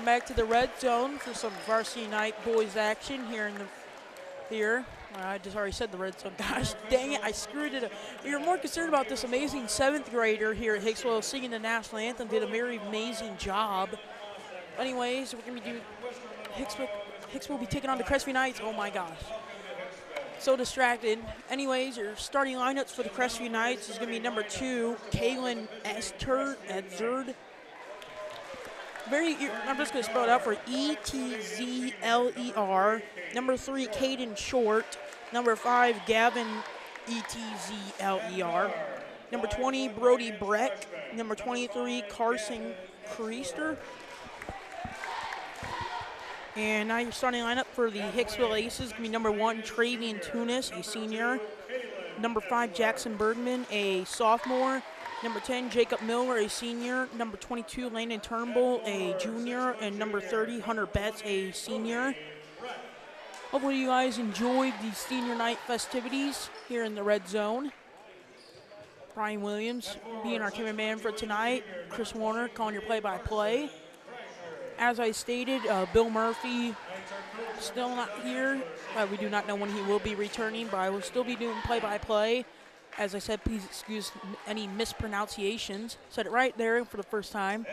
back to the red zone for some varsity night boys action here I just already said the red zone. Gosh dang it, I screwed it up. You're more concerned about this amazing 7th grader here at Hicksville singing the national anthem. Did a very amazing job. Anyways, we're going to be doing Hicksville will be taking on the Crestview Knights. Oh my gosh. So distracted. Anyways, your starting lineups for the Crestview Knights is going to be number 2, Kaylin Edzard. I'm just going to spell it out for Etzler. Number 3, Caden Short. Number 5, Gavin Etzler. Number 20, Brody Breck. Number 23, Carson Kriester. And now your starting lineup for the Hicksville Aces is going to be number 1, Travian Tunis, a senior. Number 5, Jackson Bergman, a sophomore. Number 10, Jacob Miller, a senior. Number 22, Landon Turnbull, a junior. And number 30, Hunter Betts, a senior. Hopefully you guys enjoyed the senior night festivities here in the red zone. Brian Williams being our cameraman for tonight. Chris Warner calling your play-by-play. As I stated, Bill Murphy still not here. We do not know when he will be returning, but I will still be doing play-by-play. As I said, please excuse any mispronunciations. Said it right there for the first time.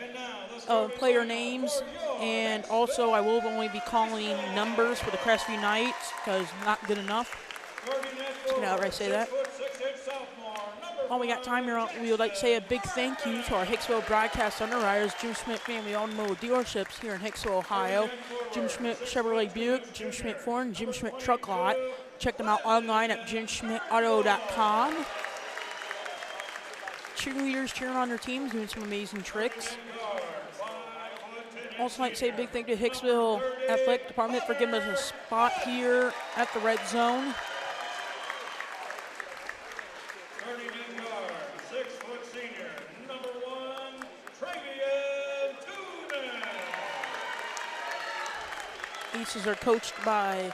Player names, and also I will only be calling numbers for the Crestview Knights because not good enough. Just gonna outright say that. While we got time here, we would like to say a big thank you to our Hicksville broadcast underwriters, Jim Schmidt Family Automotive Dealerships here in Hicksville, Ohio, Jim Schmidt Chevrolet Buick, Jim Schmidt Ford, and Jim Schmidt Truck Lot. Check them out online at jimschmidtauto.com. Cheerleaders cheering on their teams, doing some amazing tricks. Also like to say a big thank you to Hicksville Athletic Department for giving us a spot here at the red zone. Aces are coached by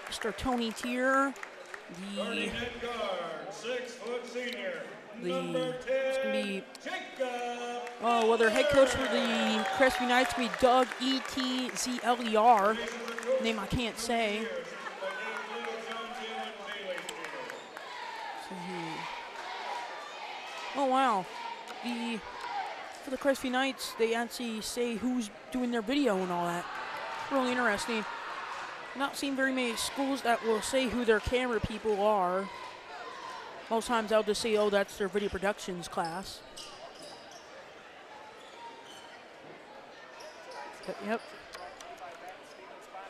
Mr. Tony Tier. It's going to be, their head coach for the Crestview Knights is going to be Doug Etzler, name I can't say. Oh wow, for the Crestview Knights, they actually say who's doing their video and all that. Really interesting. Not seen very many schools that will say who their camera people are. Most times they'll just say, oh, that's their video productions class. Yep.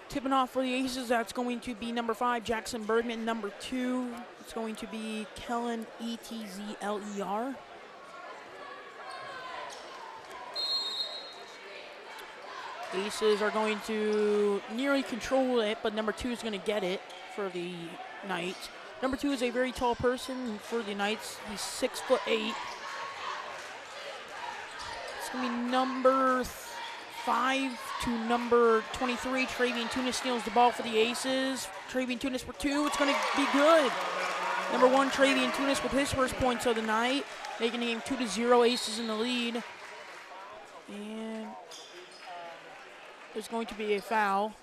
Tipping off for the Aces, that's going to be number 5, Jackson Bergman. Number 2, it's going to be Kellen Etzler. Aces are going to nearly control it, but number 2 is going to get it for the Knights. Number 2 is a very tall person for the Knights. He's 6'8". It's going to be number 5 to number 23. Travian Tunis steals the ball for the Aces. Travian Tunis for 2. It's going to be good. Number 1, Travian Tunis with his first points of the night, making the game 2-0. Aces in the lead. And there's going to be a foul.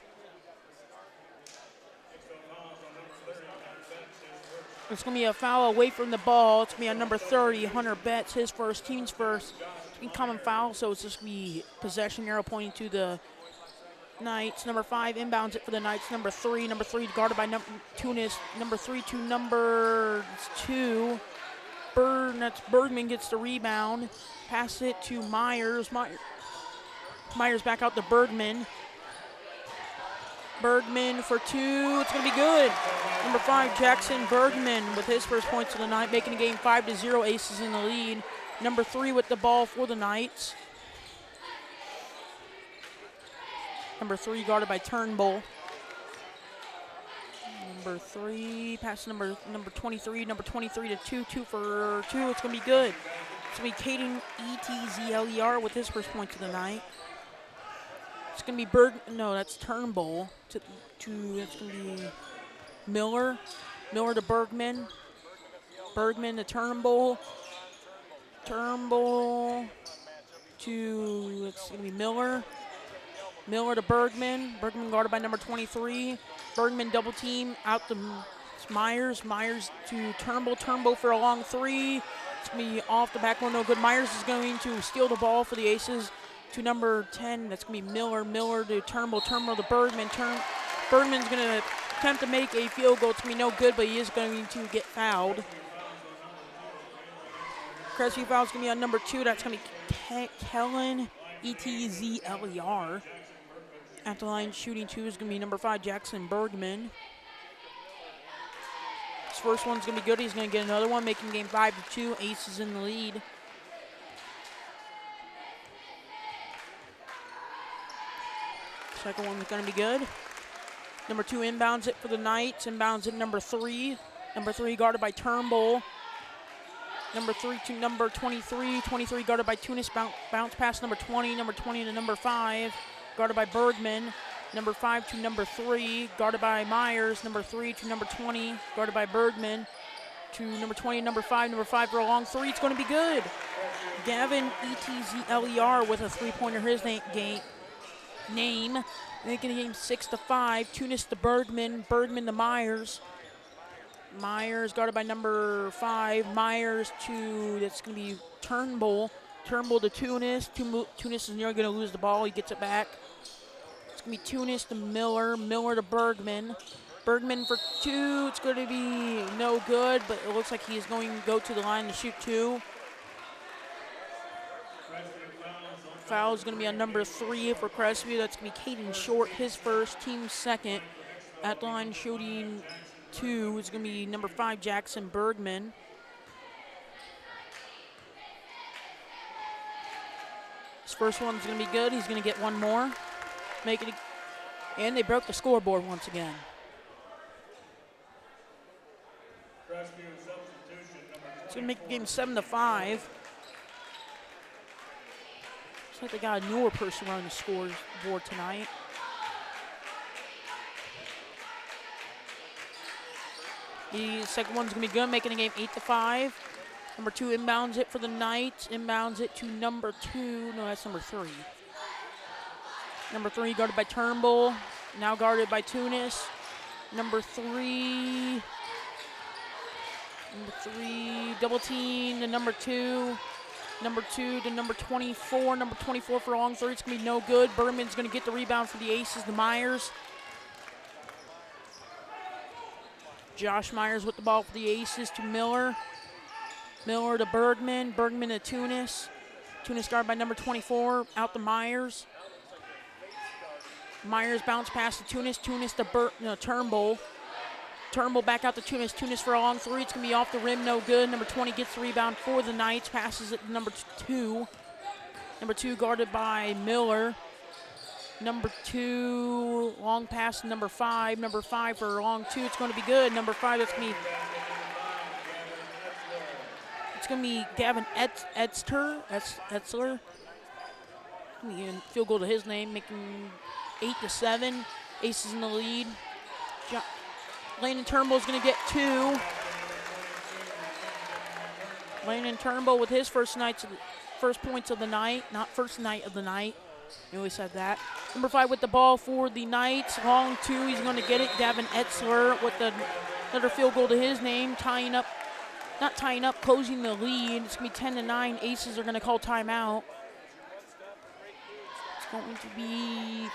It's going to be a foul away from the ball. It's going to be on number 30, Hunter Betts, his first, team's first. It's going to be common foul, so it's just going to be possession arrow pointing to the Knights. Number 5 inbounds it for the Knights. Number 3 guarded by Tunis. Number 3 to number 2. That's Bergman gets the rebound. Pass it to Myers. Myers back out to Bergman. Bergman for 2. It's going to be good. Number 5, Jackson Bergman with his first points of the night, making the game 5-0. Aces in the lead. Number 3 with the ball for the Knights. Number 3 guarded by Turnbull. Number 3 pass number 23. Number 23 to 2. 2 for 2. It's going to be good. It's going to be Caden Etzler with his first points of the night. It's going to be that's Turnbull. It's going to be Miller. Miller to Bergman. Bergman to Turnbull. Turnbull to, it's going to be Miller. Miller to Bergman. Bergman guarded by number 23. Bergman double team out to Myers. Myers to Turnbull. Turnbull for a long three. It's going to be off the backboard, no good. Myers is going to steal the ball for the Aces to number 10. That's going to be Miller. Miller to Turnbull. Turnbull to Bergman. Bergman's going to attempt to make a field goal. It's going to be no good, but he is going to get fouled. Crestview foul is going to be on number 2. That's going to be Kellen, Etzler. At the line, shooting 2 is going to be number 5, Jackson Bergman. His first one's going to be good. He's going to get another one, making game 5-2. Aces in the lead. Second one's going to be good. Number 2 inbounds it for the Knights. Inbounds it number 3. Number 3 guarded by Turnbull. Number 3 to number 23. 23 guarded by Tunis. Bounce pass number 20. Number 20 to number 5. Guarded by Bergman. Number 5 to number 3. Guarded by Myers. Number 3 to number 20. Guarded by Bergman. To number 20 and number 5. Number 5 for a long three. It's going to be good. Gavin Etzler with a three-pointer. His name. Making the game 6-5. Tunis to Bergman. Bergman to Myers. Myers guarded by number 5. Myers to, that's going to be Turnbull. Turnbull to Tunis. Tunis is nearly going to lose the ball. He gets it back. It's going to be Tunis to Miller. Miller to Bergman. Bergman for 2. It's going to be no good, but it looks like he's going to go to the line to shoot 2. Foul is going to be on number 3 for Crestview. That's going to be Caden Short, his first, team second. At the line shooting 2 is going to be number 5, Jackson Bergman. His first one's going to be good. He's going to get one more. And they broke the scoreboard once again. It's going to make the game 7-5. Looks like they got a newer person running the scoreboard tonight. The second one's going to be good, making the game 8-5. Number 2 inbounds it for the Knights. Inbounds it to number 2. No, that's number 3. Number 3 guarded by Turnbull. Now guarded by Tunis. Number 3 double team to number 2. Number 2 to number 24. Number 24 for a long three. It's going to be no good. Bergman's going to get the rebound for the Aces to Myers. Josh Myers with the ball for the Aces to Miller. Miller to Bergman. Bergman to Tunis. Tunis guarded by number 24. Out to Myers. Myers bounce pass to Tunis. Tunis to Turnbull. Turnbull back out to Tunis. Tunis for a long three. It's going to be off the rim, no good. Number 20 gets the rebound for the Knights. Passes it to number 2. Number 2 guarded by Miller. Number 2, long pass to number 5. Number 5 for a long 2. It's going to be good. Number 5, it's going to be Gavin Etzler. Field goal to his name, making 8-7. Aces in the lead. Landon Turnbull is going to get 2. Landon Turnbull with his first points of the night, not first night of the night. You always said that. Number 5 with the ball for the Knights. Long 2, he's going to get it. Gavin Etzler with another field goal to his name, closing the lead. It's going to be 10-9. Aces are going to call timeout. It's going to be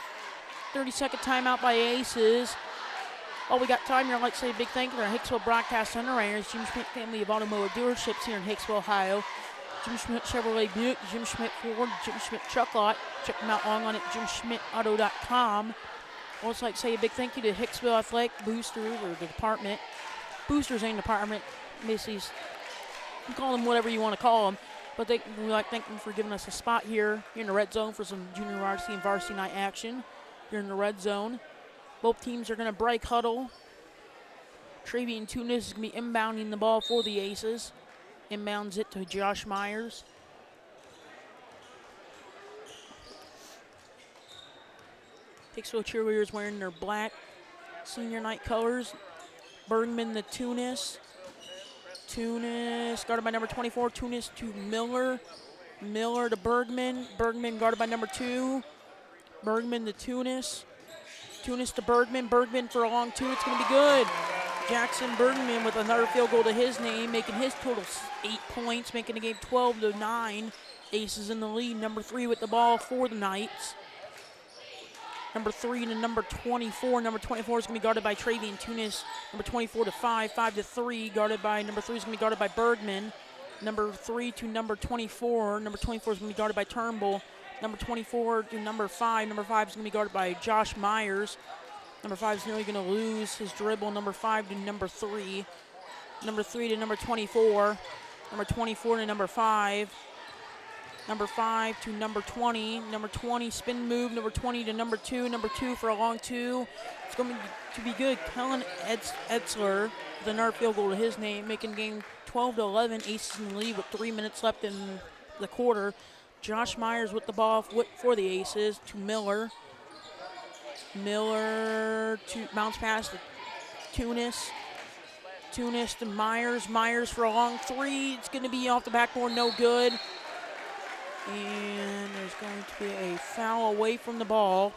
30-second timeout by Aces. While we got time here, I'd like to say a big thank you to our Hicksville Broadcast Underwriters, Jim Schmidt family of automotive dealerships here in Hicksville, Ohio. Jim Schmidt Chevrolet Buick, Jim Schmidt Ford, Jim Schmidt Truck Lot. Check them out online at jimschmidtauto.com. I'd also like to say a big thank you to Hicksville Athletic Boosters, or the department. Boosters ain't department. Basically, you can call them whatever you want to call them. But we like to thank them for giving us a spot here in the red zone for some junior varsity and varsity night action here in the red zone. Both teams are going to break huddle. Travian Tunis is going to be inbounding the ball for the Aces. Inbounds it to Josh Myers. Hicksville cheerleaders wearing their black senior night colors. Bergman to Tunis. Tunis guarded by number 24. Tunis to Miller. Miller to Bergman. Bergman guarded by number 2. Bergman to Tunis. Tunis to Bergman. Bergman for a long two. It's going to be good. Jackson Bergman with another field goal to his name, making his total 8 points, making the game 12-9. Aces in the lead. Number 3 with the ball for the Knights. Number 3 to number 24. Number 24 is going to be guarded by Travian Tunis. Number 24 to 5. 5 to 3. Guarded by number 3 is going to be guarded by Bergman. Number 3 to number 24. Number 24 is going to be guarded by Turnbull. Number 24 to number 5. Number 5 is going to be guarded by Josh Myers. Number 5 is nearly going to lose his dribble. Number 5 to number 3. Number 3 to number 24. Number 24 to number 5. Number 5 to number 20. Number 20, spin move. Number 20 to number 2. Number 2 for a long two. It's going to be good. Kellen Etzler with another field goal to his name, making game 12-11. Aces in the lead with 3 minutes left in the quarter. Josh Myers with the ball for the Aces to Miller. Miller to bounce pass to Tunis. Tunis to Myers. Myers for a long three. It's going to be off the backboard, no good. And there's going to be a foul away from the ball.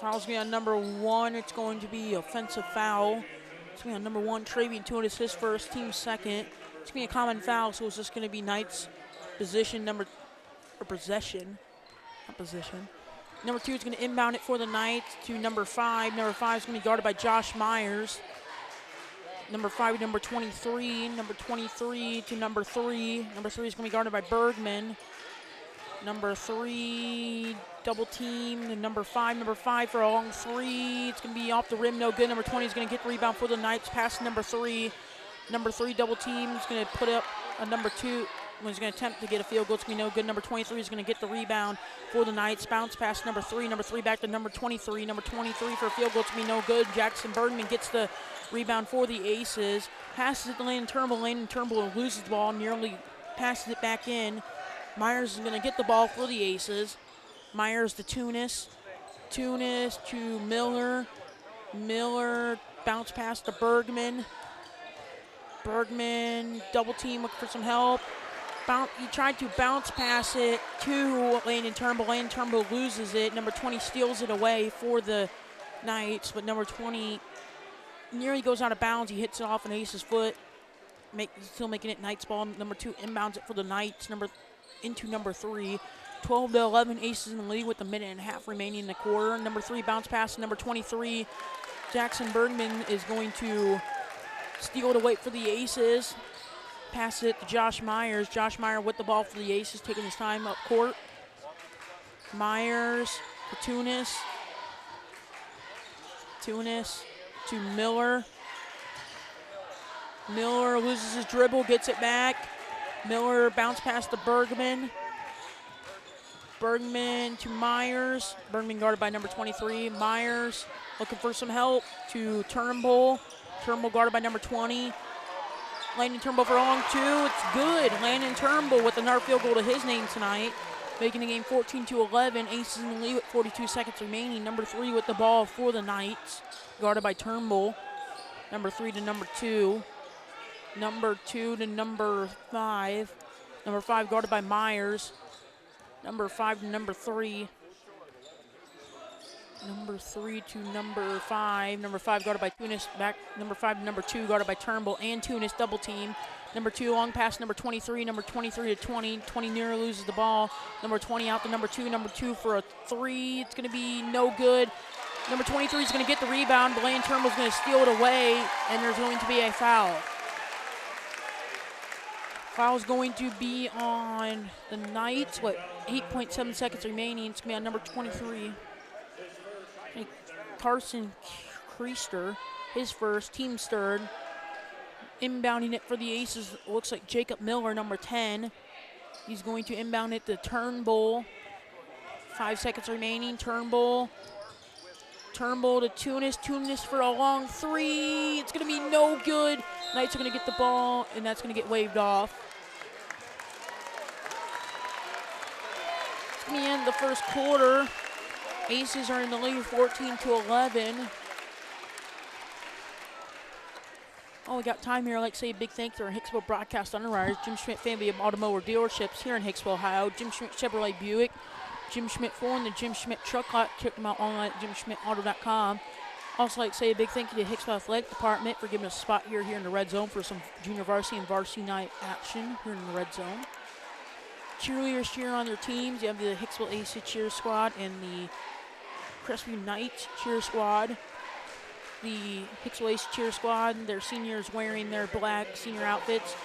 Foul's going to be on number 1. It's going to be offensive foul. It's going to be on number 1. Travian Tunis, his first, team second. It's going to be a common foul, so it's just going to be Knights possession. Number 2 is going to inbound it for the Knights to number 5. Number 5 is going to be guarded by Josh Myers. Number 5 to number 23. Number 23 to number 3. Number 3 is going to be guarded by Bergman. Number 3, double team. And number 5. Number 5 for a long three. It's going to be off the rim, no good. Number 20 is going to get the rebound for the Knights. Pass to number 3. Number 3, double team. Is going to put up a number 2. He's going to attempt to get a field goal. It's going to be no good. Number 23 is going to get the rebound for the Knights. Bounce pass number 3. Number 3 back to number 23. Number 23 for a field goal. It's going to be no good. Jackson Bergman gets the rebound for the Aces. Passes it to Landon Turnbull. Landon Turnbull loses the ball. Nearly passes it back in. Myers is going to get the ball for the Aces. Myers to Tunis. Tunis to Miller. Miller bounce pass to Bergman. Bergman double team, looking for some help. He tried to bounce pass it to Landon Turnbull. Landon Turnbull loses it. Number 20 steals it away for the Knights, but number 20 nearly goes out of bounds. He hits it off an Ace's foot, still making it Knights ball. Number 2 inbounds it for the Knights. Into number 3. 12-11, Aces in the lead with a minute and a half remaining in the quarter. Number 3 bounce pass to number 23. Jackson Bergman is going to steal it away for the Aces. Pass it to Josh Myers. Josh Myers with the ball for the Aces, taking his time up court. Myers to Tunis. Tunis to Miller. Miller loses his dribble, gets it back. Miller bounce pass to Bergman. Bergman to Myers. Bergman guarded by number 23. Myers looking for some help to Turnbull. Turnbull guarded by number 20. Landon Turnbull for a long two. It's good. Landon Turnbull with another field goal to his name tonight, making the game 14-11. Aces in the lead with 42 seconds remaining. Number 3 with the ball for the Knights, guarded by Turnbull. Number 3 to number 2. Number 2 to number 5. Number 5 guarded by Myers. Number 5 to number 3. Number 3 to number 5. Number 5 guarded by Tunis. Back number 5 to number 2 guarded by Turnbull and Tunis. Double team. Number 2 long pass. Number 23. Number 23 to 20. 20 nearly loses the ball. Number 20 out to number 2. Number 2 for a 3. It's going to be no good. Number 23 is going to get the rebound. But Landon Turnbull is going to steal it away, and there's going to be a foul. Foul's going to be on the Knights. 8.7 seconds remaining. It's going to be on number 23. Carson Kriester, his first, team's third. Inbounding it for the Aces, looks like Jacob Miller, number 10. He's going to inbound it to Turnbull. 5 seconds remaining. Turnbull to Tunis. Tunis for a long three. It's going to be no good. Knights are going to get the ball, and that's going to get waved off. It's going to end the first quarter. Aces are in the lead 14-11. Oh, we got time here. I'd like to say a big thank you to our Hicksville broadcast underwriters, Jim Schmidt family of automotive dealerships here in Hicksville, Ohio, Jim Schmidt Chevrolet Buick, Jim Schmidt Ford, and the Jim Schmidt Truck Lot. Check them out online at jimschmidtauto.com. Also like to say a big thank you to Hicksville Athletic Department for giving us a spot here in the red zone for some junior varsity and varsity night action here in the red zone. Cheerleaders cheer on their teams. You have the Hicksville Aces cheer squad and the Crestview Knights cheer squad. The Hicksville Aces cheer squad, their seniors wearing their black senior outfits.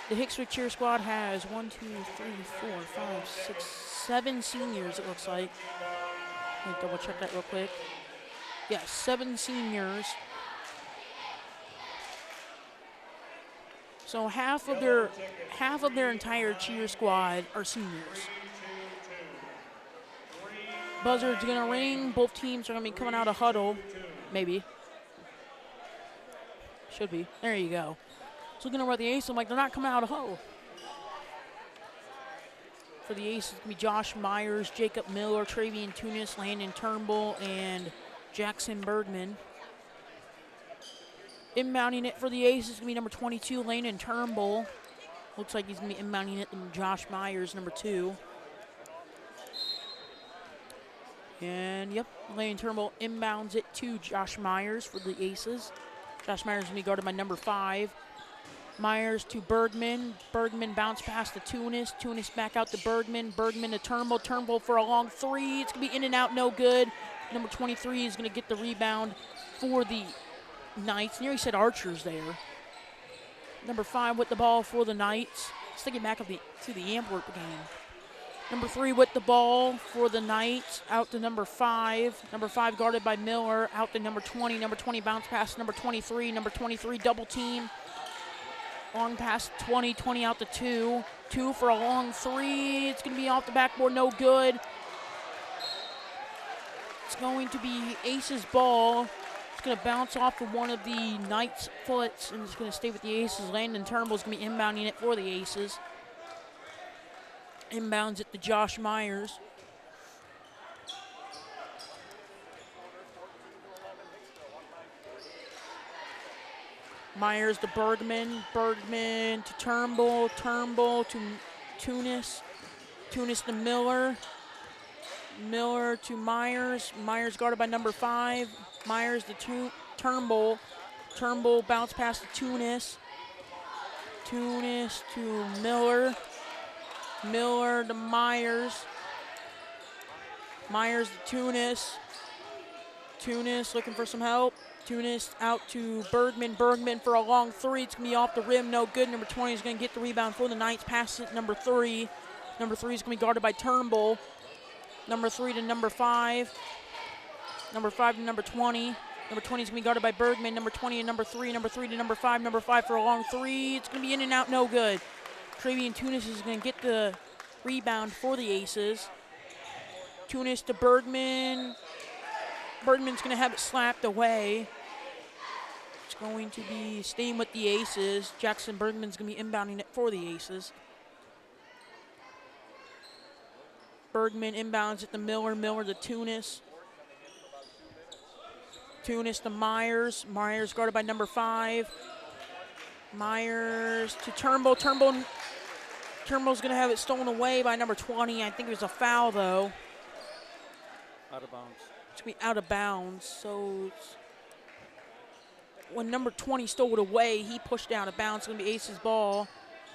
The Hicksville cheer squad has 1, 2, 3, 4, 5, 6, 7 seniors, it looks like. Let me double check that real quick. Yes, 7 seniors. So half of their entire cheer squad are seniors. Buzzard's gonna ring. Both teams are gonna be coming out of huddle. Maybe. Should be. There you go. So looking over at the Aces, I'm like, they're not coming out of huddle. For the Aces, it's gonna be Josh Myers, Jacob Miller, Travian Tunis, Landon Turnbull, and Jackson Bergman. Inbounding it for the Aces is going to be number 22, Landon Turnbull. Looks like he's going to be inbounding it from Josh Myers, number 2. And, yep, Landon Turnbull inbounds it to Josh Myers for the Aces. Josh Myers is going to be guarded by number 5. Myers to Bergman. Bergman bounce pass to Tunis. Tunis back out to Bergman. Bergman to Turnbull. Turnbull for a long 3. It's going to be in and out, no good. Number 23 is going to get the rebound for the Knights. Nearly said Archers there. Number 5 with the ball for the Knights. Sticking back up to the Antwerp game. Number 3 with the ball for the Knights. Out to number 5. Number 5 guarded by Miller. Out to number 20. Number 20 bounce pass to number 23. Number 23 double team. Long pass 20. 20 out to 2. 2 for a long 3. It's going to be off the backboard. No good. It's going to be Aces ball. It's going to bounce off of one of the Knights' foots, and it's going to stay with the Aces. Landon Turnbull is going to be inbounding it for the Aces. Inbounds it to Josh Myers. Myers to Bergman. Bergman to Turnbull. Turnbull to Tunis. Tunis to Miller. Miller to Myers. Myers guarded by number 5. Myers to Turnbull. Turnbull bounce pass to Tunis. Tunis to Miller. Miller to Myers. Myers to Tunis. Tunis looking for some help. Tunis out to Bergman. Bergman for a long 3. It's going to be off the rim. No good. Number 20 is going to get the rebound for the Knights. Pass it number 3. Number 3 is going to be guarded by Turnbull. Number 3 to number 5. Number 5 to number 20. Number 20 is going to be guarded by Bergman. Number 20 and number 3. Number 3 to number 5. Number 5 for a long 3. It's going to be in and out. No good. Travian Tunis is going to get the rebound for the Aces. Tunis to Bergman. Bergman's going to have it slapped away. It's going to be staying with the Aces. Jackson Bergman's going to be inbounding it for the Aces. Bergman inbounds it to Miller. Miller to Tunis. Tunis to Myers. Myers guarded by number 5. Myers to Turnbull. Turnbull's going to have it stolen away by number 20. I think it was a foul, though. Out of bounds. It's going to be out of bounds. So when number 20 stole it away, he pushed it out of bounds. It's going to be Aces ball.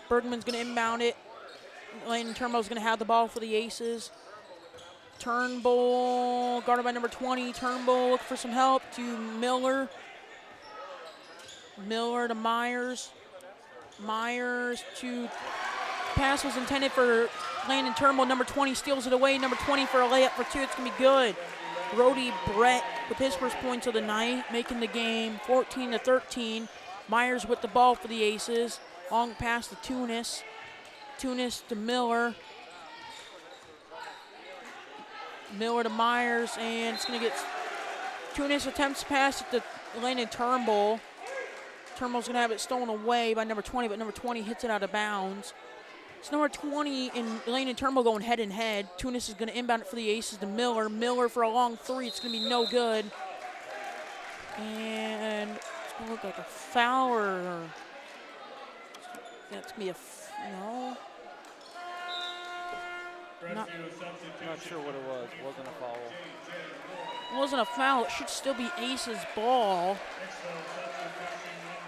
Bergman's going to inbound it. Landon Turnbull's going to have the ball for the Aces. Turnbull guarded by number 20. Turnbull look for some help to Miller. Miller to Myers. Myers to pass was intended for Landon Turnbull. Number 20 steals it away. Number 20 for a layup for 2. It's going to be good. Brody Brett with his first points of the night, making the game 14-13. Myers with the ball for the Aces. Long pass to Tunis. Tunis to Miller. Miller to Myers, and it's going to get Tunis attempts to pass it to Landon Turnbull. Turnbull's going to have it stolen away by number 20, but number 20 hits it out of bounds. It's number 20 and Landon Turnbull going head and head. Tunis is going to inbound it for the Aces to Miller. Miller for a long 3. It's going to be no good. And look like a foul or that's going to be no. Not sure what it was. It wasn't a foul. It wasn't a foul. It should still be Ace's ball.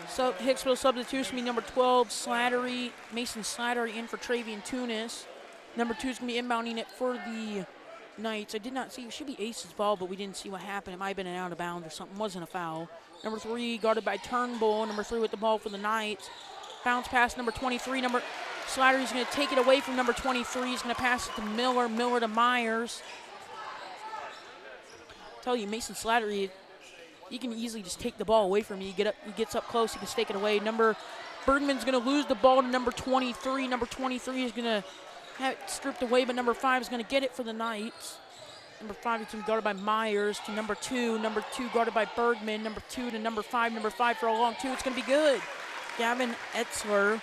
So Hicksville substitution be number 12, Slattery, Mason Slattery in for Travian Tunis. Number 2 is going to be inbounding it for the Knights. I did not see, it should be Ace's ball, but we didn't see what happened. It might have been an out of bounds or something. It wasn't a foul. Number 3 guarded by Turnbull. Number 3 with the ball for the Knights. Bounce pass number 23. Slattery's going to take it away from number 23. He's going to pass it to Miller. Miller to Myers. I tell you, Mason Slattery, he can easily just take the ball away from you. He gets up close, he can take it away. Bergman's going to lose the ball to number 23. Number 23 is going to have it stripped away, but number 5 is going to get it for the Knights. Number 5 is guarded by Myers to number 2. Number 2 guarded by Bergman. Number 2 to number 5. Number 5 for a long 2. It's going to be good. Gavin Etzler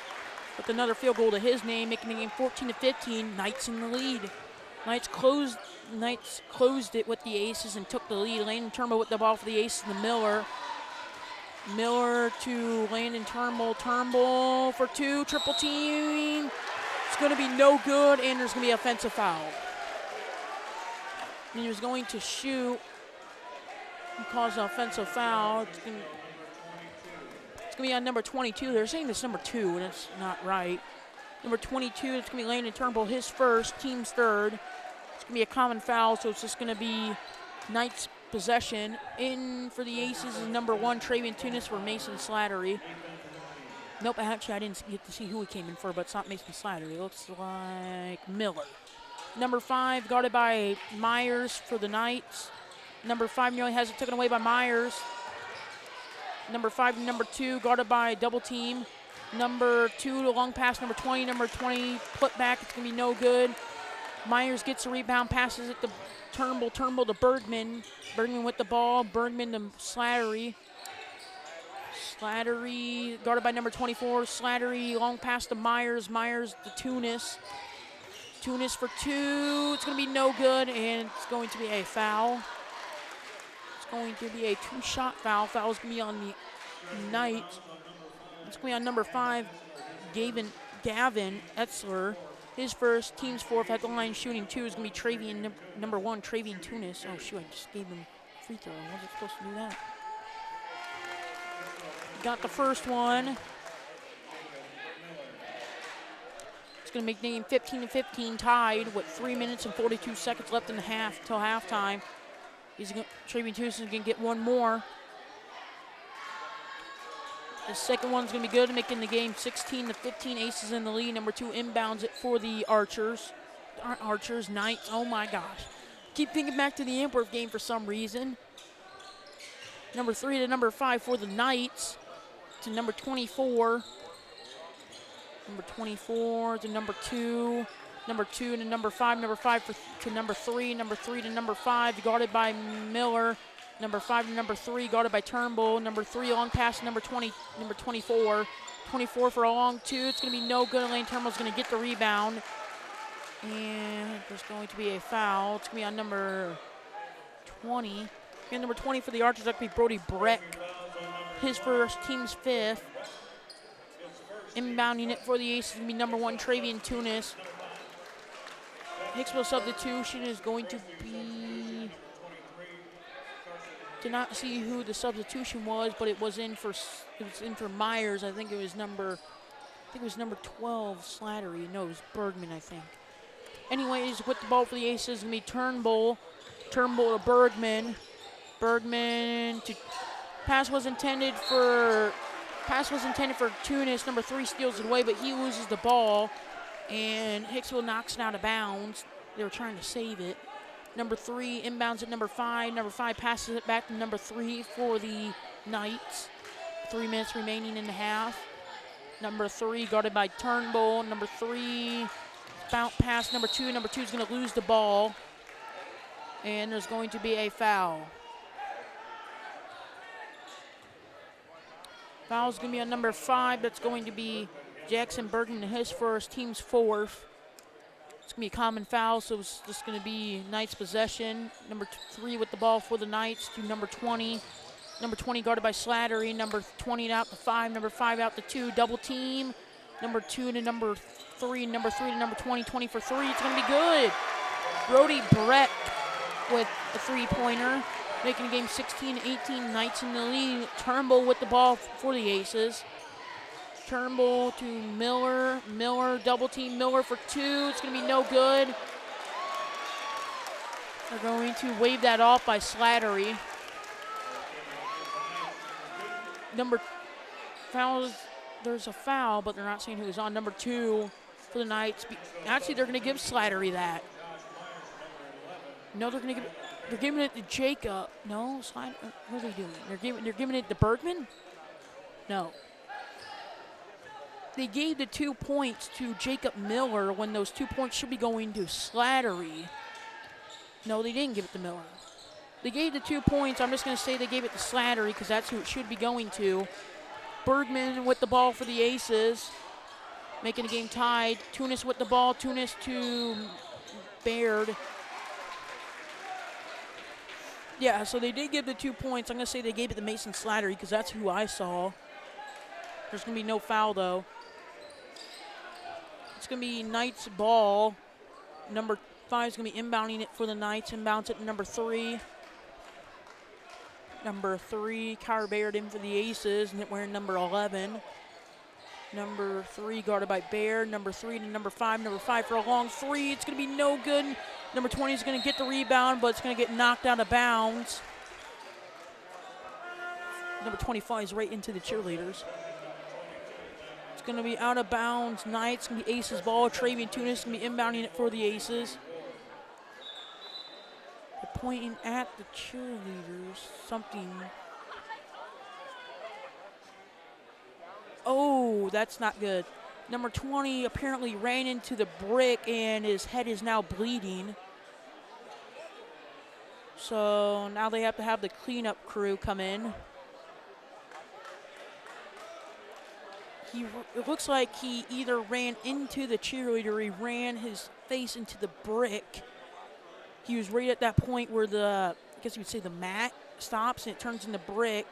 with another field goal to his name, making the game 14-15. Knights in the lead. Knights closed it with the Aces and took the lead. Landon Turnbull with the ball for the Aces and the Miller. Miller to Landon Turnbull. Turnbull for 2. Triple team. It's going to be no good, and there's going to be an offensive foul. And he was going to shoot and cause an offensive foul. It's going to be on number 22. They're saying it's number 2, and it's not right. Number 22, it's going to be Landon Turnbull, his first, team's third. It's going to be a common foul, so it's just going to be Knights possession. In for the Aces is number 1, Travian Tunis for Mason Slattery. Nope, actually I didn't get to see who he came in for, but it's not Mason Slattery. It looks like Miller. Number 5, guarded by Myers for the Knights. Number 5 nearly has it taken away by Myers. Number 5 and number 2, guarded by double team. Number 2 to long pass, number 20. Number 20 put back, it's going to be no good. Myers gets a rebound, passes it to Turnbull. Turnbull to Bergman. Bergman with the ball. Bergman to Slattery. Slattery guarded by number 24. Slattery long pass to Myers. Myers to Tunis. Tunis for 2. It's going to be no good, and it's going to be a foul. It's going to be a 2-shot foul. Foul is going to be on the Knights. It's going to be on number 5, Gavin Etzler. His first, team's 4th, at the line shooting 2 is going to be number 1, Travian Tunis. Oh, shoot, I just gave him a free throw. I wasn't supposed to do that. Got the first one. It's going to make the game 15-15, tied with 3 minutes and 42 seconds left in the half till halftime. Travian Tunis is going to get one more. The second one's going to be good, making the game 16-15. Aces in the lead. Number 2 inbounds it for the Archers. Knights, oh my gosh. Keep thinking back to the Antwerp game for some reason. Number 3 to number 5 for the Knights. To number 24. Number 24 to number 2. Number 2 to number 5. Number 5 to number 3. Number 3 to number 5, guarded by Miller. Number 5 to number 3, guarded by Turnbull. Number 3, long pass to number 24. 24 for a long 2. It's going to be no good. Lane Turnbull's going to get the rebound. And there's going to be a foul. It's going to be on number 20. And number 20 for the Archers, that's going to be Brody Breck. His first, team's 5th. Inbounding it for the Aces is going to be number 1, Travian Tunis. Hicksville substitution is going to be... Did not see who the substitution was, but it was in for Myers. I think it was number 12, Slattery. No, it was Bergman, I think. Anyways, with the ball for the Aces, it's going to be Turnbull. Turnbull to Bergman. Bergman to pass was intended for Tunis. Number 3 steals it away, but he loses the ball, and Hicksville knocks it out of bounds. They were trying to save it. Number 3 inbounds at number 5. Number 5 passes it back to number 3 for the Knights. 3 minutes remaining in the half. Number 3 guarded by Turnbull. Number 3 bounce pass number 2. Number 2 is going to lose the ball. And there's going to be a foul. Foul's going to be on number 5. That's going to be Jackson Bergen, his first, team's 4th. It's going to be a common foul, so it's just going to be Knights possession. Number 3 with the ball for the Knights to number 20. Number 20 guarded by Slattery. Number 20 out to 5. Number 5 out to 2. Double team. Number 2 to number 3. Number 3 to number 20. 20 for 3. It's going to be good. Brody Breck with a three-pointer, making the game 16-18. Knights in the lead. Turnbull with the ball for the Aces. Turnbull to Miller. Miller double team. Miller for 2. It's going to be no good. They're going to wave that off by Slattery. There's a foul, but they're not saying who's on. Number 2 for the Knights. Actually, they're going to give Slattery that. No, they're giving it to Jacob. No, what are they doing? They're giving it to Bergman? No. They gave the 2 points to Jacob Miller when those 2 points should be going to Slattery. No, they didn't give it to Miller. They gave the 2 points. I'm just going to say they gave it to Slattery because that's who it should be going to. Bergman with the ball for the Aces, making the game tied. Tunis with the ball. Tunis to Baird. Yeah, so they did give the 2 points. I'm going to say they gave it to Mason Slattery because that's who I saw. There's going to be no foul, though. It's going to be Knights ball. Number 5 is going to be inbounding it for the Knights. Inbounds it to number 3. Number 3, Kyra Baird in for the Aces, and wearing number 11. Number 3 guarded by Baird. Number 3 to number 5. Number 5 for a long 3. It's going to be no good. Number 20 is going to get the rebound, but it's going to get knocked out of bounds. Number 25 is right into the cheerleaders. It's going to be out of bounds. Knights going to be Aces ball. Travian Tunis going to be inbounding it for the Aces. They're pointing at the cheerleaders. Something. Oh, that's not good. Number 20 apparently ran into the brick and his head is now bleeding. So now they have to have the cleanup crew come in. It looks like he either ran into the cheerleader or he ran his face into the brick. He was right at that point where I guess you would say the mat stops and it turns into brick.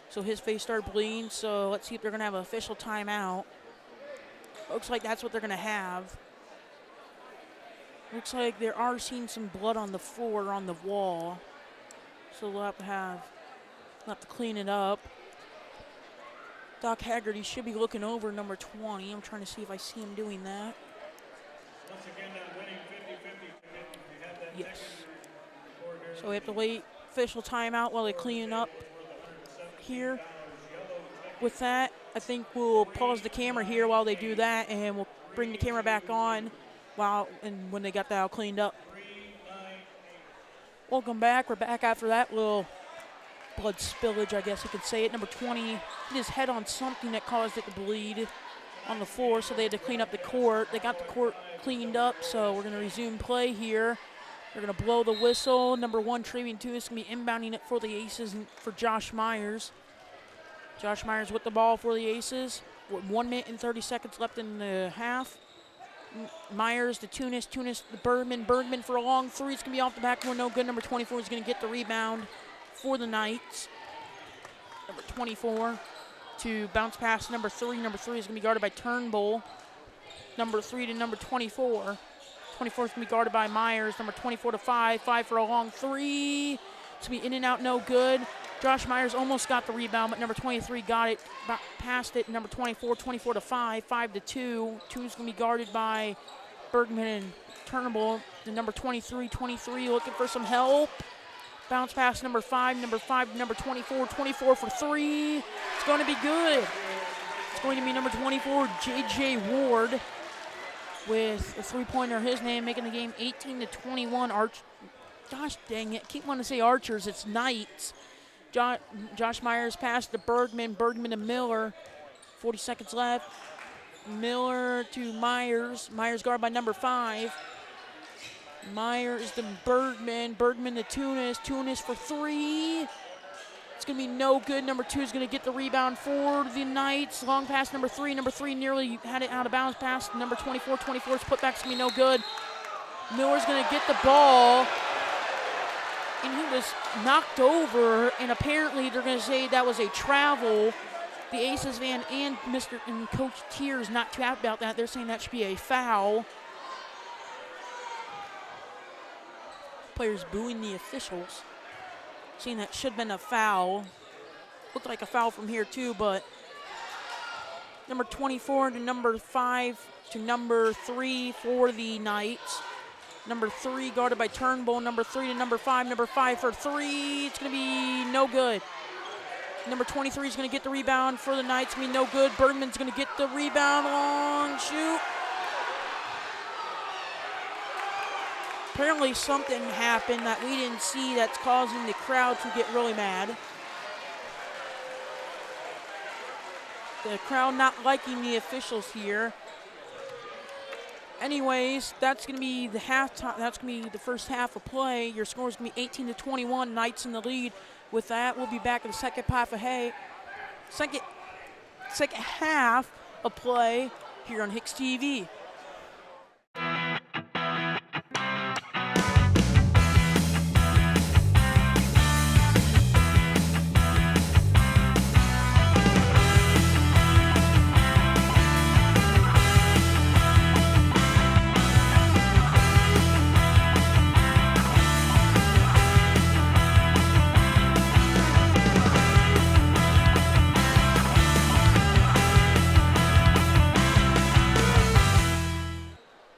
So his face started bleeding. So let's see if they're going to have an official timeout. Looks like that's what they're going to have. Looks like they are seeing some blood on the floor, on the wall. So they'll have to clean it up. Doc Haggerty should be looking over number 20. I'm trying to see if I see him doing that. Once again, winning 50-50. Yes. So we have to wait official timeout while they clean up here. With that, I think we'll pause the camera here while they do that, and we'll bring the camera back on when they got that all cleaned up. Welcome back. We're back after that little blood spillage, I guess you could say it. Number 20 hit his head on something that caused it to bleed on the floor, so they had to clean up the court. They got the court cleaned up, so we're going to resume play here. They're going to blow the whistle. Number 1, Travian Two is going to be inbounding it for the Aces and for Josh Myers. Josh Myers with the ball for the Aces. With 1 minute and 30 seconds left in the half. Myers to Tunis. Tunis to Bergman. Bergman for a long 3. It's going to be off the backboard. No good. Number 24 is going to get the rebound for the Knights. Number 24 to bounce past number 3. Number 3 is going to be guarded by Turnbull. Number 3 to number 24. 24 is going to be guarded by Myers. Number 24 to 5. 5 for a long 3. It's going to be in and out, no good. Josh Myers almost got the rebound, but number 23 got it, past it. Number 24, 24 to 5, 5 to 2. 2 is going to be guarded by Bergman and Turnbull. The number 23, 23 looking for some help. Bounce pass number 5, number 24, 24 for 3. It's going to be good. It's going to be number 24, J.J. Ward, with a three-pointer, his name, making the game 18-21. Gosh dang it, keep wanting to say Archers, it's Knights. Josh Myers passed to Bergman, Bergman to Miller. 40 seconds left. Miller to Myers. Myers guarded by number 5. Myers to Bergman, Bergman to Tunis. Tunis for 3. It's going to be no good. Number 2 is going to get the rebound for the Knights. Long pass, number 3. Number 3 nearly had it out of bounds pass. Number 24. 24's putback's going to be no good. Miller's going to get the ball. and he was knocked over, and apparently they're going to say that was a travel. The Aces fan and Coach Tier is not too happy about that. They're saying that should be a foul. Players booing the officials, saying that should have been a foul. Looked like a foul from here too, but number 24 to number 5 to number 3 for the Knights. Number 3 guarded by Turnbull. Number 3 to number 5. Number 5 for 3. It's going to be no good. Number 23 is going to get the rebound for the Knights. It's going to be no good. Bergman's going to get the rebound. Long shoot. Apparently something happened that we didn't see that's causing the crowd to get really mad. The crowd not liking the officials here. Anyways, that's going to be the halftime. That's going to be the first half of play. Your score is going to be 18-21. Knights in the lead. With that, we'll be back in the second half of play here on HIX-TV.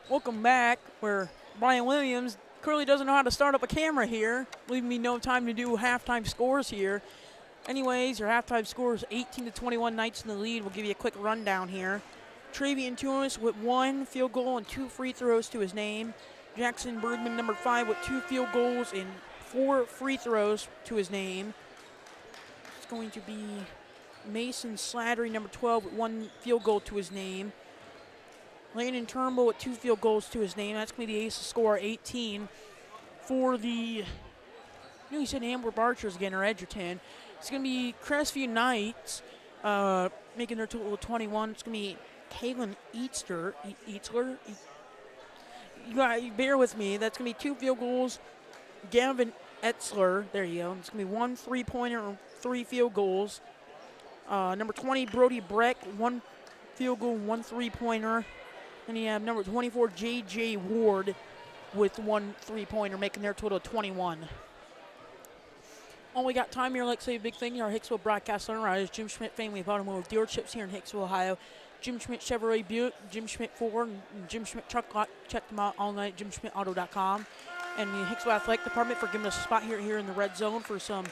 Welcome back, where Brian Williams clearly doesn't know how to start up a camera here, leaving me no time to do halftime scores here. Anyways, your halftime score is 18-21, Knights in the lead. We'll give you a quick rundown here. Travian Tunis with 1 field goal and 2 free throws to his name. Jackson Bergman, number 5, with 2 field goals and 4 free throws to his name. It's going to be Mason Slattery, number 12, with 1 field goal to his name. Landon Turnbull with 2 field goals to his name. That's going to be the Aces score, 18. For the, he said Antwerp Archers again, or Edgerton. It's going to be Crestview Knights making their total of 21. It's going to be Kalen Eatzler. You bear with me. That's going to be 2 field goals. Gavin Etzler, there you go. It's going to be 1 3-pointer and 3 field goals. Number 20, Brody Breck, 1 field goal, 1 3-pointer. And you have number 24, J.J. Ward, with 1 3-pointer, making their total of 21. All we got time here, like say a big thing, our Hicksville broadcast owner, Jim Schmidt Family of Automotive Dealerships here in Hicksville, Ohio. Jim Schmidt Chevrolet Buick, Jim Schmidt Ford, and Jim Schmidt Truck Lot. Check them out all night, JimSchmidtAuto.com. And the Hicksville Athletic Department for giving us a spot here in the red zone for some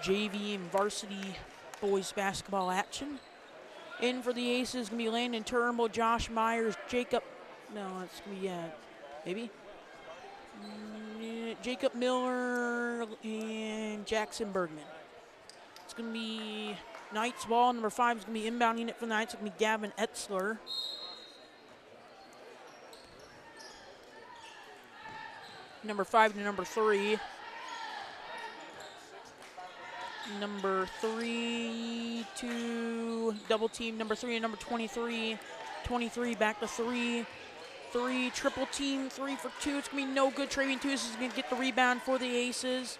JV and varsity boys basketball action. In for the Aces is going to be Landon Turnbull, Josh Myers, Jacob Miller, and Jackson Bergman. It's going to be Knights ball. Number 5 is going to be inbounding it for the Knights. It's going to be Gavin Etzler. Number 5 to number 3. Number 3 to double team. Number 3 and number 23. 23 back to 3. 3 triple team. 3 for 2. It's going to be no good. Travian Tunis is going to get the rebound for the Aces.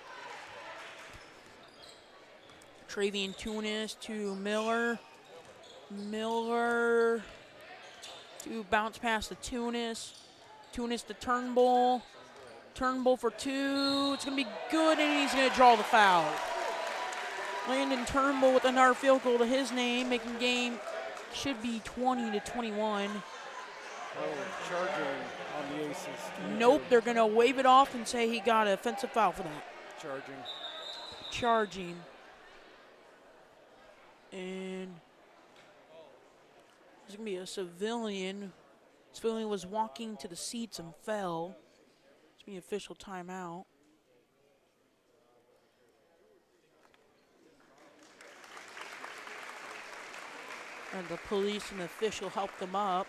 Travian Tunis to Miller. Miller to bounce pass to Tunis. Tunis to Turnbull. Turnbull for 2. It's going to be good, and he's going to draw the foul. Landon Turnbull with another field goal to his name, making game should be 20-21. Charging on the Aces. Nope, they're going to wave it off and say he got an offensive foul for that. Charging. And there's going to be a civilian. Civilian was walking to the seats and fell. It's going to be official timeout. And the police and the official helped them up.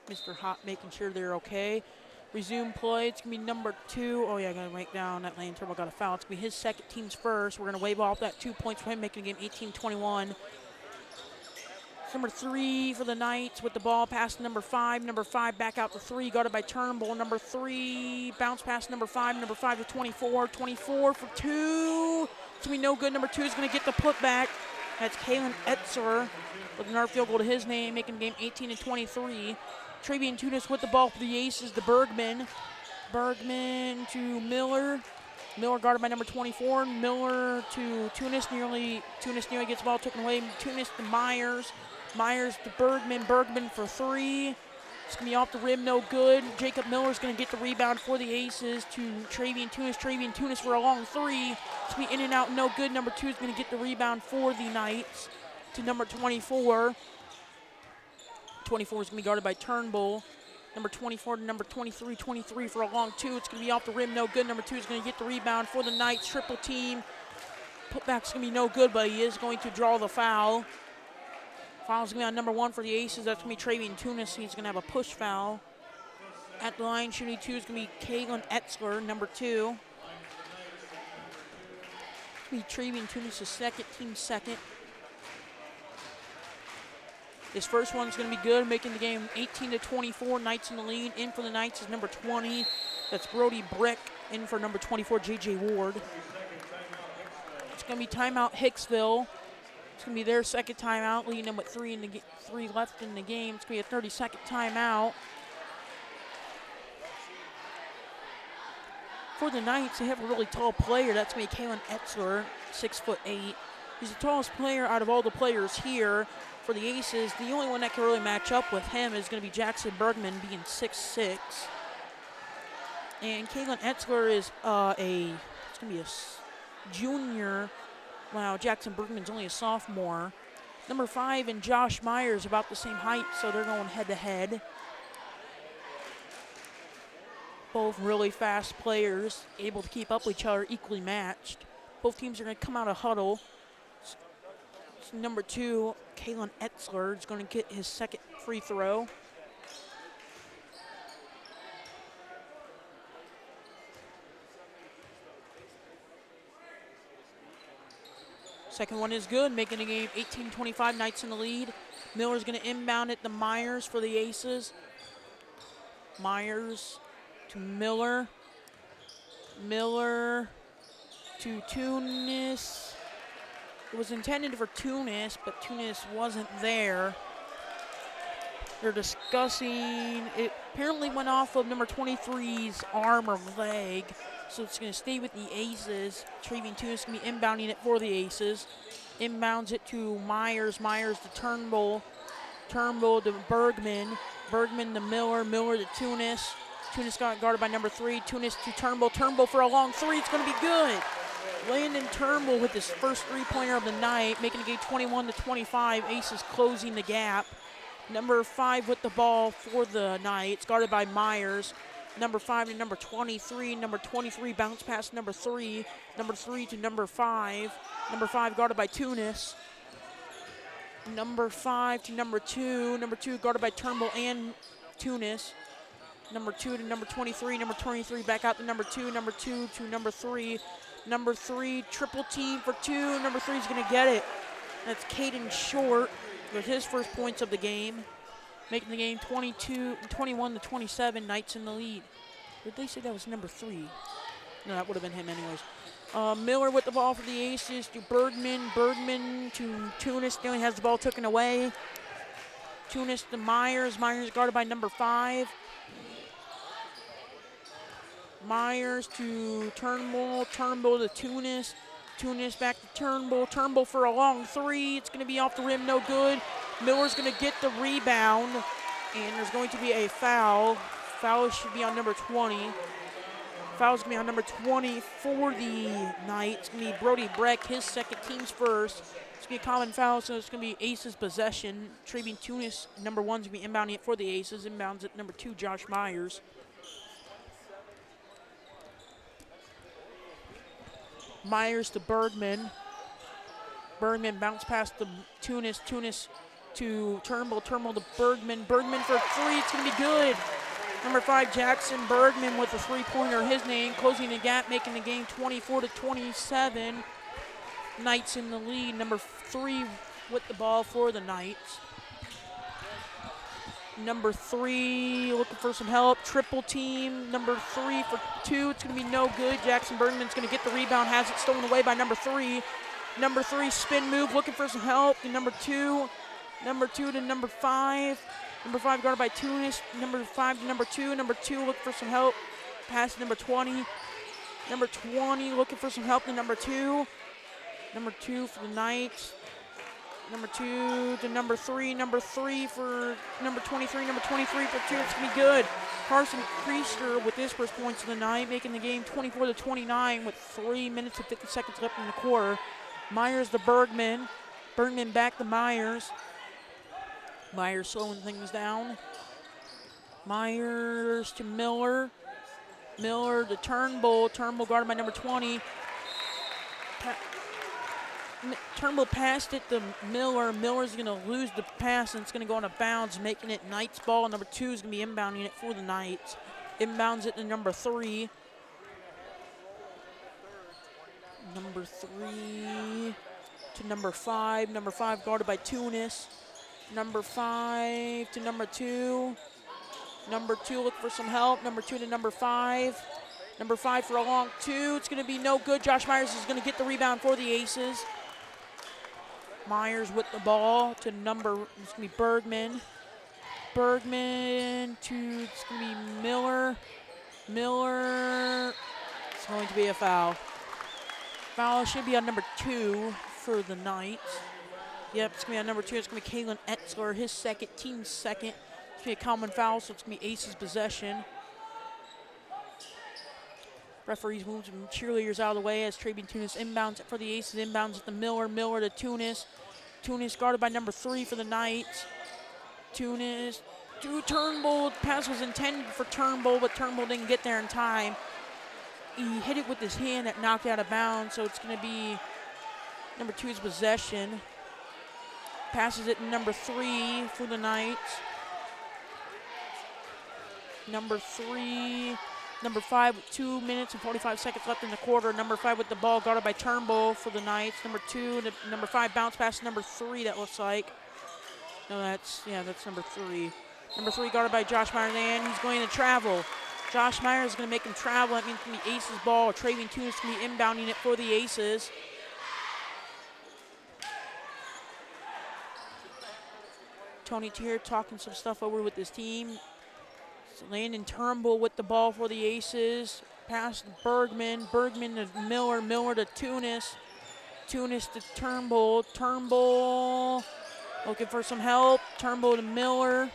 Mr. Hott making sure they're okay. Resume play. It's going to be number 2. Oh, yeah, I got to write down that Landon Turnbull got a foul. It's going to be his second team's first. We're going to wave off that 2 points for him, making the game 18-21. Number 3 for the Knights with the ball, pass to number 5. Number 5 back out to 3, guarded by Turnbull. Number 3 bounce pass number 5. Number 5 to 24. 24 for 2. It's going to be no good. Number 2 is going to get the putback. That's Kalen Etzler with another field goal to his name, making the game 18-23. Travian Tunis with the ball for the Aces to Bergman. Bergman to Miller. Miller guarded by number 24. Miller to Tunis. Tunis nearly gets the ball taken away. Tunis to Myers. Myers to Bergman. Bergman for 3. It's going to be off the rim, no good. Jacob Miller's going to get the rebound for the Aces to Travian Tunis. Travian Tunis for a long 3. It's going to be in and out, no good. Number 2 is going to get the rebound for the Knights to number 24. 24 is going to be guarded by Turnbull. Number 24 to number 23. 23 for a long 2. It's going to be off the rim, no good. Number 2 is going to get the rebound for the Knights. Triple team. Putback's going to be no good, but he is going to draw the foul. Foul's going to be on number 1 for the Aces. That's going to be Travian Tunis. He's going to have a push foul. At the line, shooting 2 is going to be Kalen Etzler, number 2. It's going to be Travian Tunis' second, team second. His first one's going to be good, making the game 18-24. Knights in the lead. In for the Knights is number 20. That's Brody Brick. In for number 24, J.J. Ward. It's going to be timeout Hicksville. It's going to be their second timeout, leading them with 3 left in the game. It's going to be a 30-second timeout. For the Knights, they have a really tall player. That's going to be Kalen Etzler, 6'8". He's the tallest player out of all the players here. For the Aces, the only one that can really match up with him is going to be Jackson Bergman, being 6'6". And Kalen Etzler is it's going to be a junior. Wow, Jackson Bergman's only a sophomore. Number 5 and Josh Myers about the same height, so they're going head-to-head. Both really fast players, able to keep up with each other, equally matched. Both teams are going to come out of huddle. So number 2, Kalen Etzler, is going to get his second free throw. Second one is good, making the game 18-25, Knights in the lead. Miller's going to inbound it to Myers for the Aces. Myers to Miller. Miller to Tunis. It was intended for Tunis, but Tunis wasn't there. They're discussing, it apparently went off of number 23's arm or leg, so it's going to stay with the Aces. Travian Tunis is going to be inbounding it for the Aces. Inbounds it to Myers. Myers to Turnbull. Turnbull to Bergman. Bergman to Miller. Miller to Tunis. Tunis got guarded by number 3. Tunis to Turnbull. Turnbull for a long 3. It's going to be good. Landon Turnbull with his first 3-pointer of the night, making the game 21-25. Aces closing the gap. Number 5 with the ball for the Knights, guarded by Myers. Number 5 to number 23. Number 23 bounce pass number 3. Number 3 to number 5. Number 5 guarded by Tunis. Number 5 to number 2. Number 2 guarded by Turnbull and Tunis. Number 2 to number 23. Number 23 back out to number 2. Number 2 to number 3. Number 3 triple team for 2. Number 3 is going to get it. That's Caden Short with his first points of the game, making the game 21-27. Knights in the lead. Did they say that was number 3? No, that would have been him anyways. Miller with the ball for the Aces to Bergman. Bergman to Tunis. Nearly has the ball taken away. Tunis to Myers. Myers guarded by number 5. Myers to Turnbull. Turnbull to Tunis. Tunis back to Turnbull. Turnbull for a long 3. It's going to be off the rim, no good. Miller's going to get the rebound, and there's going to be a foul. Foul should be on number 20. Foul's going to be on number 20 for the Knights. It's going to be Brody Breck, his second, team's first. It's going to be a common foul, so it's going to be Aces possession. Travian Tunis, number 1, is going to be inbounding it for the Aces. Inbounds at number 2, Josh Myers. Myers to Bergman. Bergman bounce past the Tunis. Tunis to Turnbull. Turnbull to Bergman. Bergman for 3. It's going to be good. Number 5, Jackson Bergman with a 3-pointer. His name closing the gap, making the game 24-27. Knights in the lead. Number 3 with the ball for the Knights. Number 3 looking for some help. Triple team. Number 3 for 2. It's going to be no good. Jackson Bergman's going to get the rebound. Has it stolen away by number 3. Number 3 spin move looking for some help. And number 2 to number 5. Number 5 guarded by Tunis. Number 5 to number 2. Number 2 looking for some help. Pass to number 20. Number 20 looking for some help to number 2. Number 2 for the Knights. Number 2 to number 3. Number 3 for number 23. Number 23 for 2. It's going to be good. Carson Priester with his first points of the night, making the game 24-29 with 3 minutes and 50 seconds left in the quarter. Myers to Bergman. Bergman back to Myers. Myers slowing things down. Myers to Miller. Miller to Turnbull. Turnbull guarded by number 20. Turnbull passed it to Miller. Miller's going to lose the pass, and it's going to go on a bounce, making it Knights ball. Number 2 is going to be inbounding it for the Knights. Inbounds it to number 3. Number 3 to number 5. Number 5 guarded by Tunis. Number 5 to number 2. Number 2 look for some help. Number 2 to number 5. Number 5 for a long 2. It's going to be no good. Josh Myers is going to get the rebound for the Aces. Myers with the ball to number, it's going to be Bergman. Bergman to, it's going to be Miller. Miller, it's going to be a foul. Foul should be on number 2 for the Knights. Yep, it's going to be on number 2. It's going to be Kalen Etzler, his second, team's second. It's going to be a common foul, so it's going to be Aces possession. Referees move some cheerleaders out of the way as Travian Tunis inbounds for the Aces. Inbounds at the Miller. Miller to Tunis. Tunis guarded by number 3 for the Knights. Tunis to Turnbull. Pass was intended for Turnbull, but Turnbull didn't get there in time. He hit it with his hand that knocked out of bounds, so it's going to be number 2's possession. Passes it to number 3 for the Knights. Number 3. Number 5 with 2 minutes and 45 seconds left in the quarter. Number 5 with the ball guarded by Turnbull for the Knights. Number 2 to number 5 bounce pass to number 3, that looks like. No, that's number 3. Number 3 guarded by Josh Myers, and he's going to travel. Josh Myers is going to make him travel. That means it's going to be Aces ball. Travian Tunis is going to be inbounding it for the Aces. Tony Tier talking some stuff over with his team. Landon Turnbull with the ball for the Aces. Pass to Bergman. Bergman to Miller. Miller to Tunis. Tunis to Turnbull. Turnbull looking for some help. Turnbull to Miller.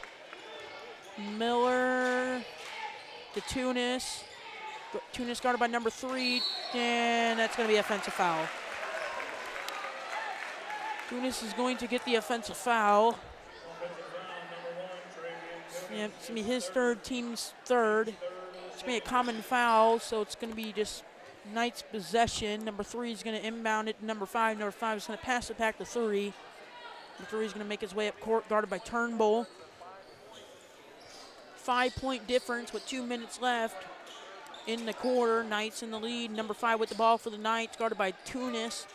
Miller to Tunis. Tunis guarded by number 3. And that's going to be offensive foul. Tunis is going to get the offensive foul. Yeah, it's going to be his third, team's third. It's going to be a common foul, so it's going to be just Knights possession. Number 3 is going to inbound it to number 5. Number 5 is going to pass it back to 3. Number 3 is going to make his way up court, guarded by Turnbull. 5-point difference with 2 minutes left in the quarter. Knights in the lead. Number 5 with the ball for the Knights, guarded by Tunis.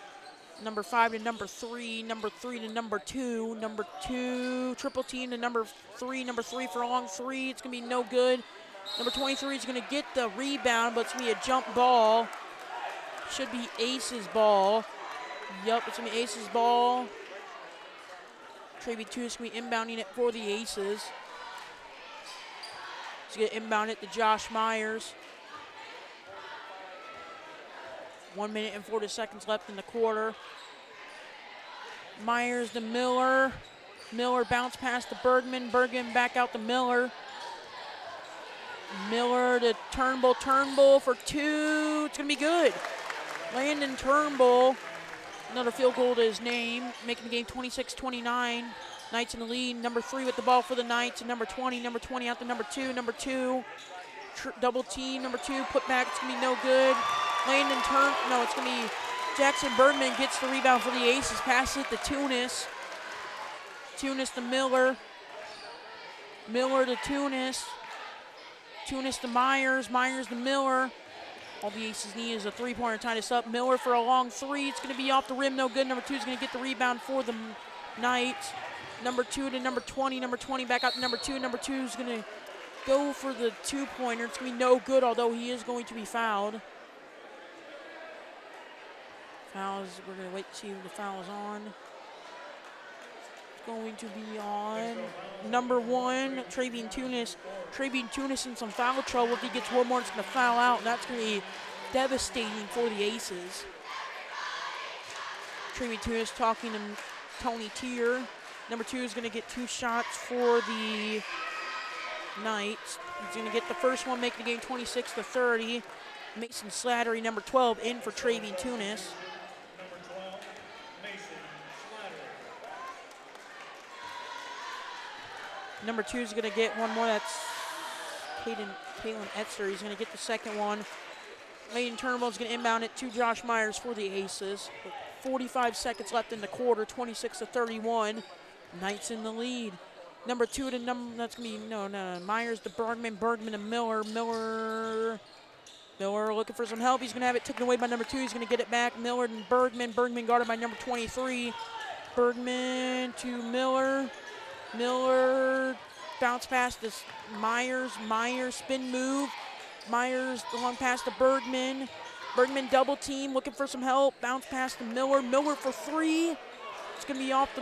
Number 5 to number 3, number 3 to number 2, number 2, triple team to number 3 for a long 3. It's going to be no good. Number 23 is going to get the rebound, but it's going to be a jump ball. Should be Aces ball. Yup, it's going to be Aces ball. Travian Tunis is going to be inbounding it for the Aces. He's going to inbound it to Josh Myers. 1 minute and 40 seconds left in the quarter. Myers to Miller. Miller bounce pass to Bergman. Bergman back out to Miller. Miller to Turnbull. Turnbull for 2. It's going to be good. Landon Turnbull. Another field goal to his name, making the game 26-29. Knights in the lead. Number 3 with the ball for the Knights. And number 20 out to number 2. Number 2. Double team. Number 2 put back. It's going to be no good. It's going to be Jackson Bergman gets the rebound for the Aces. Pass it to Tunis. Tunis to Miller. Miller to Tunis. Tunis to Myers. Myers to Miller. All the Aces need is a 3-pointer to tie this up. Miller for a long 3. It's going to be off the rim. No good. Number 2 is going to get the rebound for the Knights. Number 2 to number 20. Number 20 back out to number 2. Number 2 is going to go for the two-pointer. It's going to be no good, although he is going to be fouled. Fouls, we're going to wait to see who the foul is on. It's going to be on number 1, Travian Tunis. Travian Tunis in some foul trouble. If he gets one more, it's going to foul out, and that's going to be devastating for the Aces. Travian Tunis talking to Tony Tier. Number 2 is going to get 2 shots for the Knights. He's going to get the first one, making the game 26-30. Mason Slattery, number 12, in for Travian Tunis. Number 12, Mason Slattery. Number 2 is going to get one more. That's Caitlin Etzer. He's going to get the second one. Layden Turnbull is going to inbound it to Josh Myers for the Aces. 45 seconds left in the quarter, 26-31. Knights in the lead. Number 2 to number, that's going to be, Myers to Bergman to Miller. Miller looking for some help. He's going to have it taken away by number 2. He's going to get it back. Miller and Bergman. Bergman guarded by number 23. Bergman to Miller. Miller bounce pass to Myers. Myers spin move. Myers the long pass to Bergman. Bergman double team, looking for some help. Bounce pass to Miller. Miller for 3. It's going to be off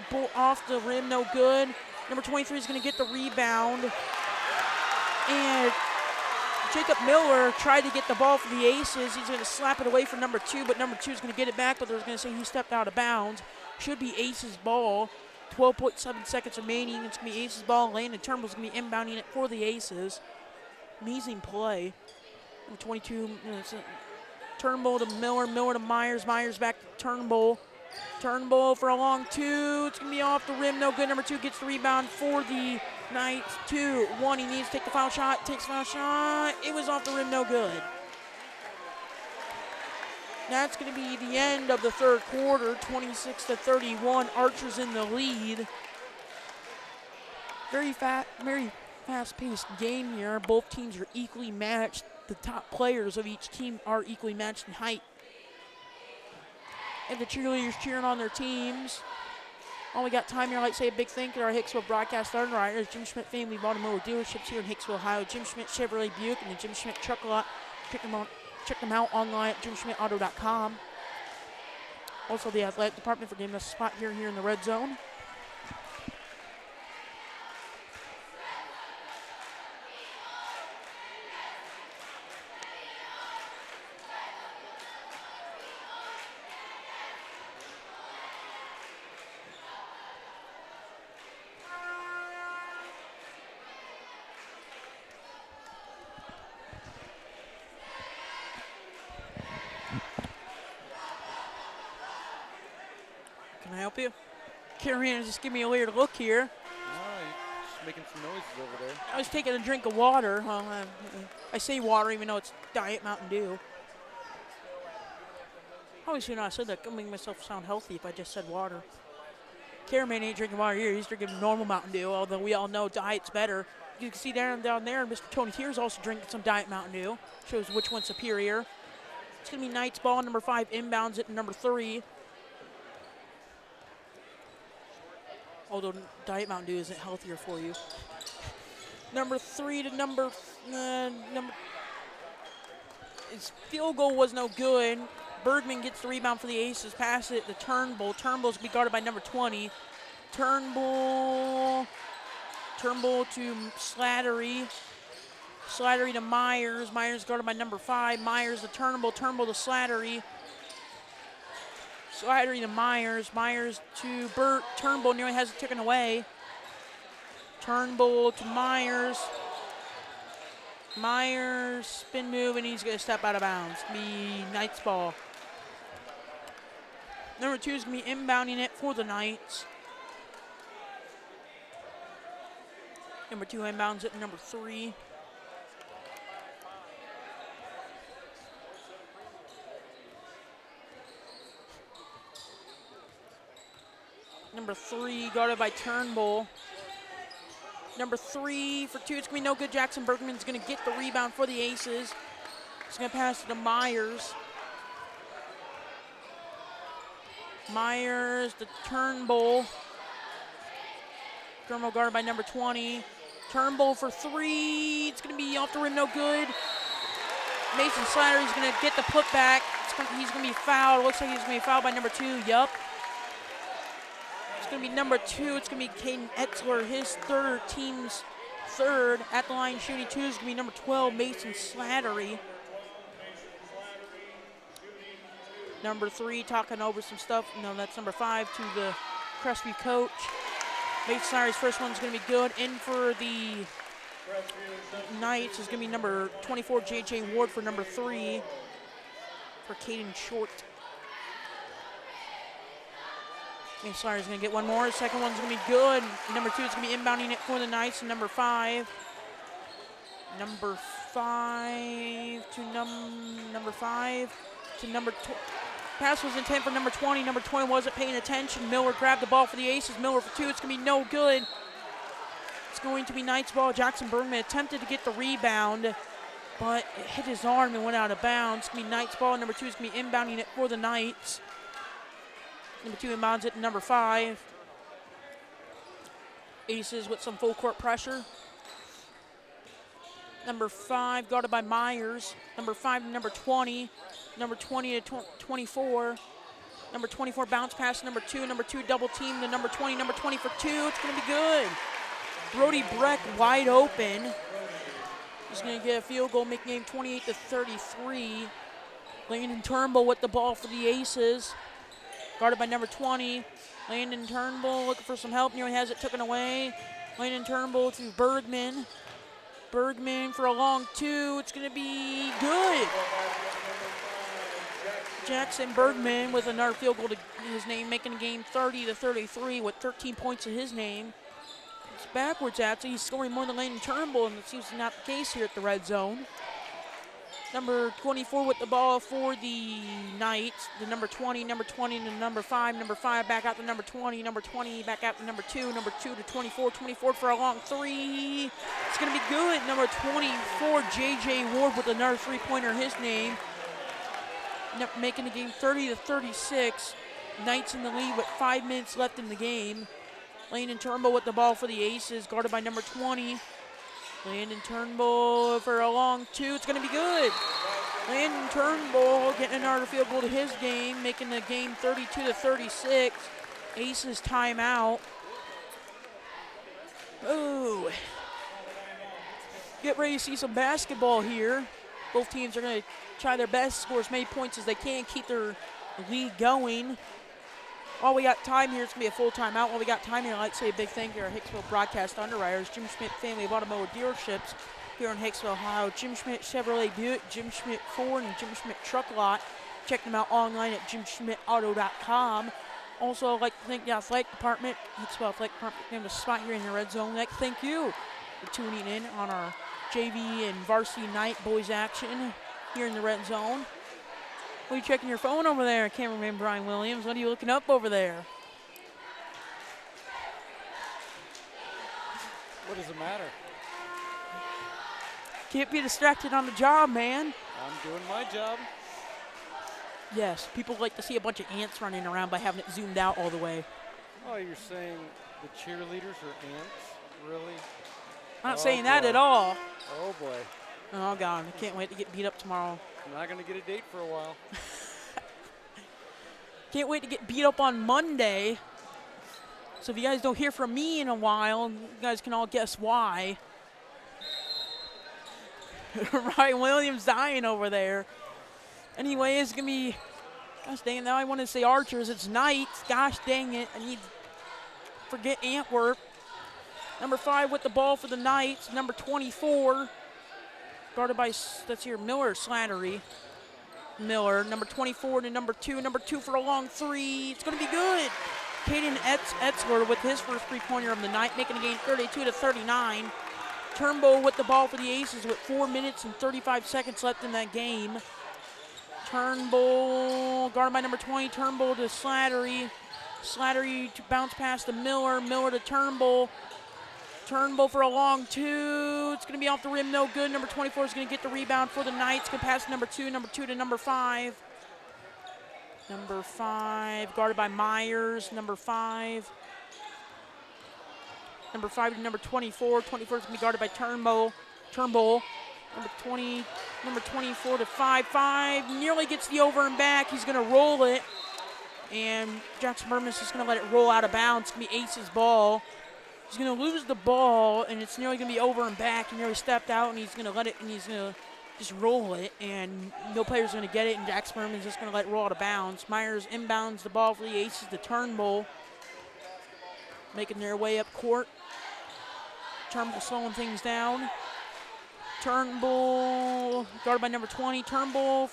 the rim, no good. Number 23 is going to get the rebound. And Jacob Miller tried to get the ball for the Aces. He's going to slap it away from number 2, but number 2 is going to get it back, but they're going to say he stepped out of bounds. Should be Aces ball. 12.7 seconds remaining. It's going to be Aces ball. Landon Turnbull's going to be inbounding it for the Aces. Amazing play. Number 22, Turnbull to Miller. Miller to Myers. Myers back to Turnbull. Turnbull for a long 2. It's going to be off the rim. No good. Number 2 gets the rebound for the Knights. 2-1. He needs to take the foul shot. Takes the foul shot. It was off the rim. No good. That's going to be the end of the third quarter. 26-31. Archer's in the lead. Very fast-paced game here. Both teams are equally matched. The top players of each team are equally matched in height. And the cheerleaders cheering on their teams. While we got time here, I'd like to say a big thank you to our Hicksville broadcast underwriters, Jim Schmidt Family Automotive Dealerships here in Hicksville, Ohio, Jim Schmidt Chevrolet Buick, and the Jim Schmidt Truck Lot. Check them out online at jimschmidtauto.com. Also, the athletic department for giving us a spot here in the red zone. Can I help you? Karen, just give me a weird look here. No, you're just making some noises over there. I was taking a drink of water. Well, I say water even though it's Diet Mountain Dew. Obviously not. I said that. I'm making myself sound healthy if I just said water. Cameraman ain't drinking water here. He's drinking normal Mountain Dew, although we all know Diet's better. You can see down there, Mr. Tony Tier's also drinking some Diet Mountain Dew. Shows which one's superior. It's going to be Knights ball. Number 5 inbounds it, number 3. Although Diet Mountain Dew isn't healthier for you. Number 3 to number his field goal was no good. Bergman gets the rebound for the Aces. Pass it to Turnbull. Turnbull's going to be guarded by number 20. Turnbull to Slattery. Slattery to Myers. Myers guarded by number 5. Myers to Turnbull. Turnbull to Slattery. Slattery to Myers. Myers to Burt. Turnbull nearly has it taken away. Turnbull to Myers. Myers spin move, and he's going to step out of bounds. Be Knights ball. Number 2 is going to be inbounding it for the Knights. Number 2 inbounds it, number 3. Number 3 guarded by Turnbull. Number 3 for 2. It's going to be no good. Jackson Bergman's going to get the rebound for the Aces. He's going to pass it to Myers. Myers to Turnbull. Turnbull guarded by number 20. Turnbull for three. It's going to be off the rim, no good. Mason Slattery's going to get the putback. He's going to be fouled. Looks like he's going to be fouled by number 2. Yup. It's going to be number 2. It's going to be Caden Etzler, his team's third. At the line shooting 2 is going to be number 12, Mason Slattery. Number 3 talking over some stuff. No, that's number 5 to the Crestview coach. Mason Slattery's first one's going to be good. In for the Knights is going to be number 24, J.J. Ward for number 3 for Caden Short. Mason Slattery's going to get one more. Second one's going to be good. Number 2 is going to be inbounding it for the Knights. And number 5. Number 5 to number 5 to number 2. Pass was intent for number 20. Number 20 wasn't paying attention. Miller grabbed the ball for the Aces. Miller for 2. It's going to be no good. It's going to be Knights ball. Jackson Bergman attempted to get the rebound, but it hit his arm and went out of bounds. It's going to be Knights ball. Number 2 is going to be inbounding it for the Knights. Number 2 inbounds it to number 5. Aces with some full court pressure. Number 5 guarded by Myers. Number 5 to number 20. Number 20 to 24. Number 24 bounce pass to number 2. Number 2 double team to number 20. Number 20 for 2. It's going to be good. Brody Breck wide open. He's going to get a field goal, making game 28-33. Landon Turnbull with the ball for the Aces. Guarded by number 20. Landon Turnbull looking for some help. Nearly has it taken away. Landon Turnbull to Bergman. Bergman for a long 2. It's going to be good. Jackson Bergman with another field goal to his name, making the game 30-33 with 13 points to his name. It's backwards, actually. He's scoring more than Landon Turnbull, and it seems not the case here at the red zone. Number 24 with the ball for the Knights. The number 20 to number 5. Number 5 back out to number 20. Number 20 back out to number 2. Number 2 to 24. 24 for a long 3. It's going to be good. Number 24, J.J. Ward with another three-pointer in his name. Making the game 30-36. Knights in the lead with 5 minutes left in the game. Landon Turnbull with the ball for the Aces, guarded by number 20. Landon Turnbull for a long 2. It's going to be good. Landon Turnbull getting another field goal to his game, making the game 32-36. Aces timeout. Oh. Get ready to see some basketball here. Both teams are going to try their best to score as many points as they can, keep their lead going. While we got time here, it's going to be a full timeout. While we got time here, I'd like to say a big thank you to our Hicksville broadcast underwriters, Jim Schmidt family of automotive dealerships here in Hicksville, Ohio. Jim Schmidt Chevrolet Buick, Jim Schmidt Ford, and Jim Schmidt Truck Lot. Check them out online at jimschmidtauto.com. Also, I'd like to thank the athletic department. Hicksville Athletic Department named a spot here in the red zone. I'd like to thank you for tuning in on our JV and varsity night boys action here in the red zone. What are you checking your phone over there, cameraman Brian Williams? What are you looking up over there? What does it matter? Can't be distracted on the job, man. I'm doing my job. Yes, people like to see a bunch of ants running around by having it zoomed out all the way. Oh, you're saying the cheerleaders are ants? Really? I'm not saying that at all. Oh, boy. Oh, God, I can't wait to get beat up tomorrow. I'm not going to get a date for a while. Can't wait to get beat up on Monday. So if you guys don't hear from me in a while, you guys can all guess why. Ryan Williams dying over there. Anyway, it's going to be, gosh dang it, now I want to say Archers. It's Knights. Gosh dang it, I need to forget Antwerp. Number 5 with the ball for the Knights. Number 24. Guarded by, that's here, Miller Slattery. Miller, number 24 to number 2. Number 2 for a long 3. It's going to be good. Caden Etzler with his first three-pointer of the night, making the game 32-39. Turnbull with the ball for the Aces with 4 minutes and 35 seconds left in that game. Turnbull, guarded by number 20. Turnbull to Slattery. Slattery to bounce pass to Miller. Miller to Turnbull. Turnbull for a long 2. It's going to be off the rim, no good. Number 24 is going to get the rebound for the Knights. Can pass to number 2. Number 2 to number 5. Number 5 guarded by Myers. Number 5. Number 5 to number 24. 24 is going to be guarded by Turnbull. Number 24 to 5. Nearly gets the over and back. He's going to roll it. And Jackson Bergman's just going to let it roll out of bounds. It's going to be Ace's ball. He's going to lose the ball, and it's nearly going to be over and back. He nearly stepped out, and he's going to let it, and he's going to just roll it, and no player's going to get it, and Jackson Bergman's just going to let it roll out of bounds. Myers inbounds the ball for the Aces to Turnbull, making their way up court. Turnbull slowing things down. Turnbull guarded by number 20. Turnbull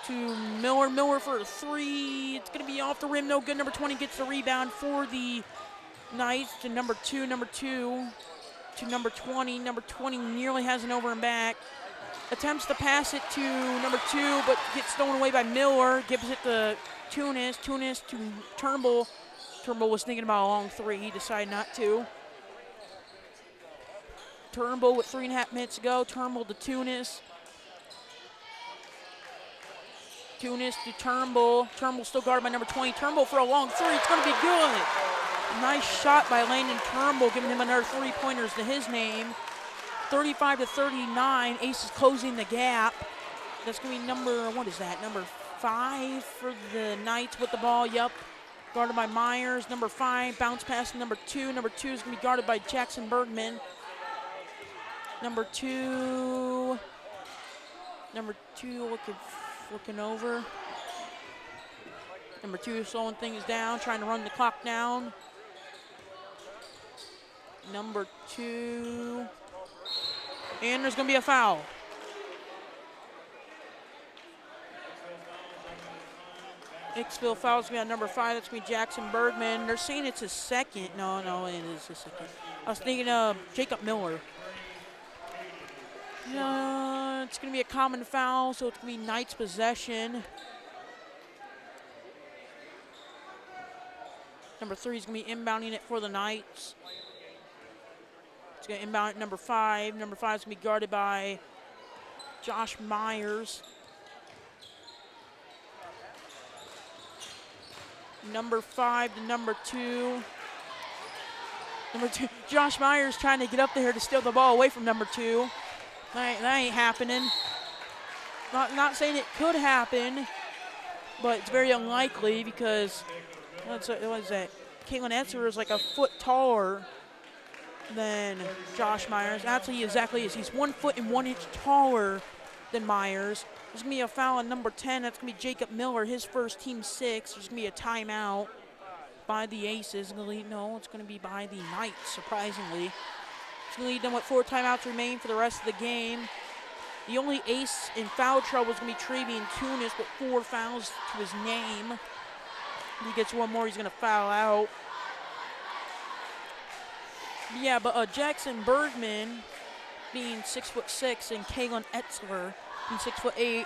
to Miller. Miller for a 3. It's going to be off the rim, no good. Number 20 gets the rebound for the Knights to number 2 to number 20. Number 20 nearly has an over and back. Attempts to pass it to number 2, but gets stolen away by Miller. Gives it to Tunis. Tunis to Turnbull. Turnbull was thinking about a long 3. He decided not to. Turnbull with 3.5 minutes to go. Turnbull to Tunis. Tunis to Turnbull. Turnbull still guarded by number 20. Turnbull for a long 3. It's going to be good. Nice shot by Landon Turnbull, giving him another 3-pointers to his name. 35 to 39. Ace is closing the gap. That's going to be number 5 for the Knights with the ball. Yup. Guarded by Myers. Number 5. Bounce pass to number 2. Number 2 is going to be guarded by Jackson Bergman. Number 2 looking over. Number 2 slowing things down, trying to run the clock down. Number 2. And there's going to be a foul. Hicksville foul is going to be on number 5. That's going to be Jackson Bergman. They're saying it's his second. No, it is his second. I was thinking of Jacob Miller. It's going to be a common foul, so it's going to be Knights possession. Number 3 is going to be inbounding it for the Knights. It's going to inbound at number 5. Number 5 is going to be guarded by Josh Myers. Number 5 to number 2. Number 2, Josh Myers trying to get up there to steal the ball away from number 2. That ain't happening. Not saying it could happen, but it's very unlikely because what is that? Caitlin Etzer is like a foot taller than Josh Myers. Actually, he exactly is. He's 1 foot and 1 inch taller than Myers. There's going to be a foul on number 10. That's going to be Jacob Miller, his first team 6. There's going to be a timeout by the Aces. No, it's going to be by the Knights, surprisingly. It's going to lead them with 4 timeouts remain for the rest of the game. The only ace in foul trouble is going to be Trevian Tunis with 4 fouls to his name. If he gets one more, he's going to foul out. Yeah, but Jackson Bergman being 6'6" and Kaylin Etzler being 6'8",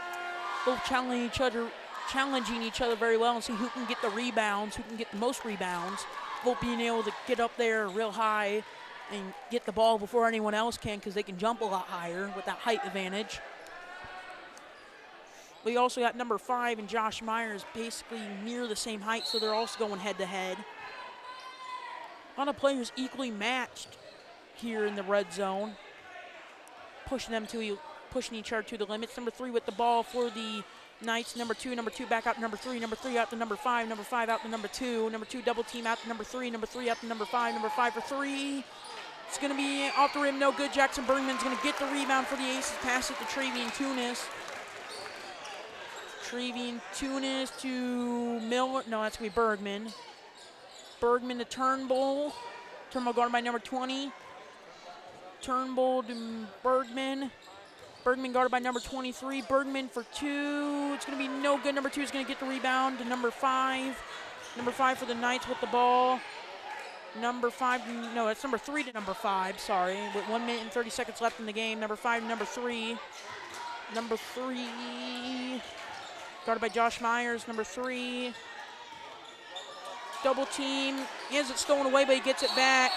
both challenging each other very well and see who can get the rebounds, who can get the most rebounds. Both being able to get up there real high and get the ball before anyone else can because they can jump a lot higher with that height advantage. We also got number 5 and Josh Myers basically near the same height, so they're also going head-to-head. A lot of players equally matched here in the red zone, pushing each other to the limits. Number 3 with the ball for the Knights. Number 2 back out to number 3. Number 3 out to number 5. Number 5 out to number 2. Number 2 double team out to number 3. Number 3 out to number 5. Number 5 for 3. It's going to be off the rim, no good. Jackson Bergman's going to get the rebound for the Aces. Pass it to Trevian Tunis. Trevian Tunis to Miller. No, that's going to be Bergman. Bergman to Turnbull. Turnbull guarded by number 20. Turnbull to Bergman. Bergman guarded by number 23. Bergman for 2. It's going to be no good. Number 2 is going to get the rebound to number 5. Number 5 for the Knights with the ball. Number 5, no, that's number 3 to number 5, sorry. With 1 minute and 30 seconds left in the game. Number 5 to number 3. Number 3, guarded by Josh Myers. Number 3, double team. He has it stolen away, but he gets it back.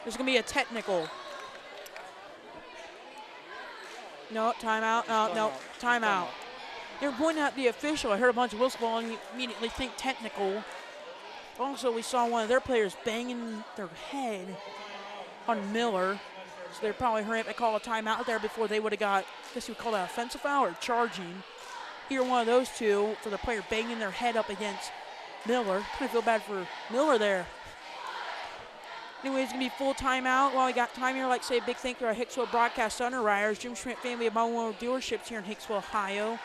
There's going to be a technical. No, timeout. No, timeout. They were pointing out the official. I heard a bunch of whistle ball and you immediately think technical. Also, we saw one of their players banging their head on Miller. So they're probably hurrying up to call a timeout there before they would have got, I guess you would call that offensive foul or charging. Either one of those two for the player banging their head up against Miller. Kind of feel bad for Miller there. Anyway, it's going to be full timeout. While we got time here, I'd like to say a big thank you to our Hicksville broadcast underwriters, Jim Schmidt family of Mono dealerships here in Hicksville, Ohio.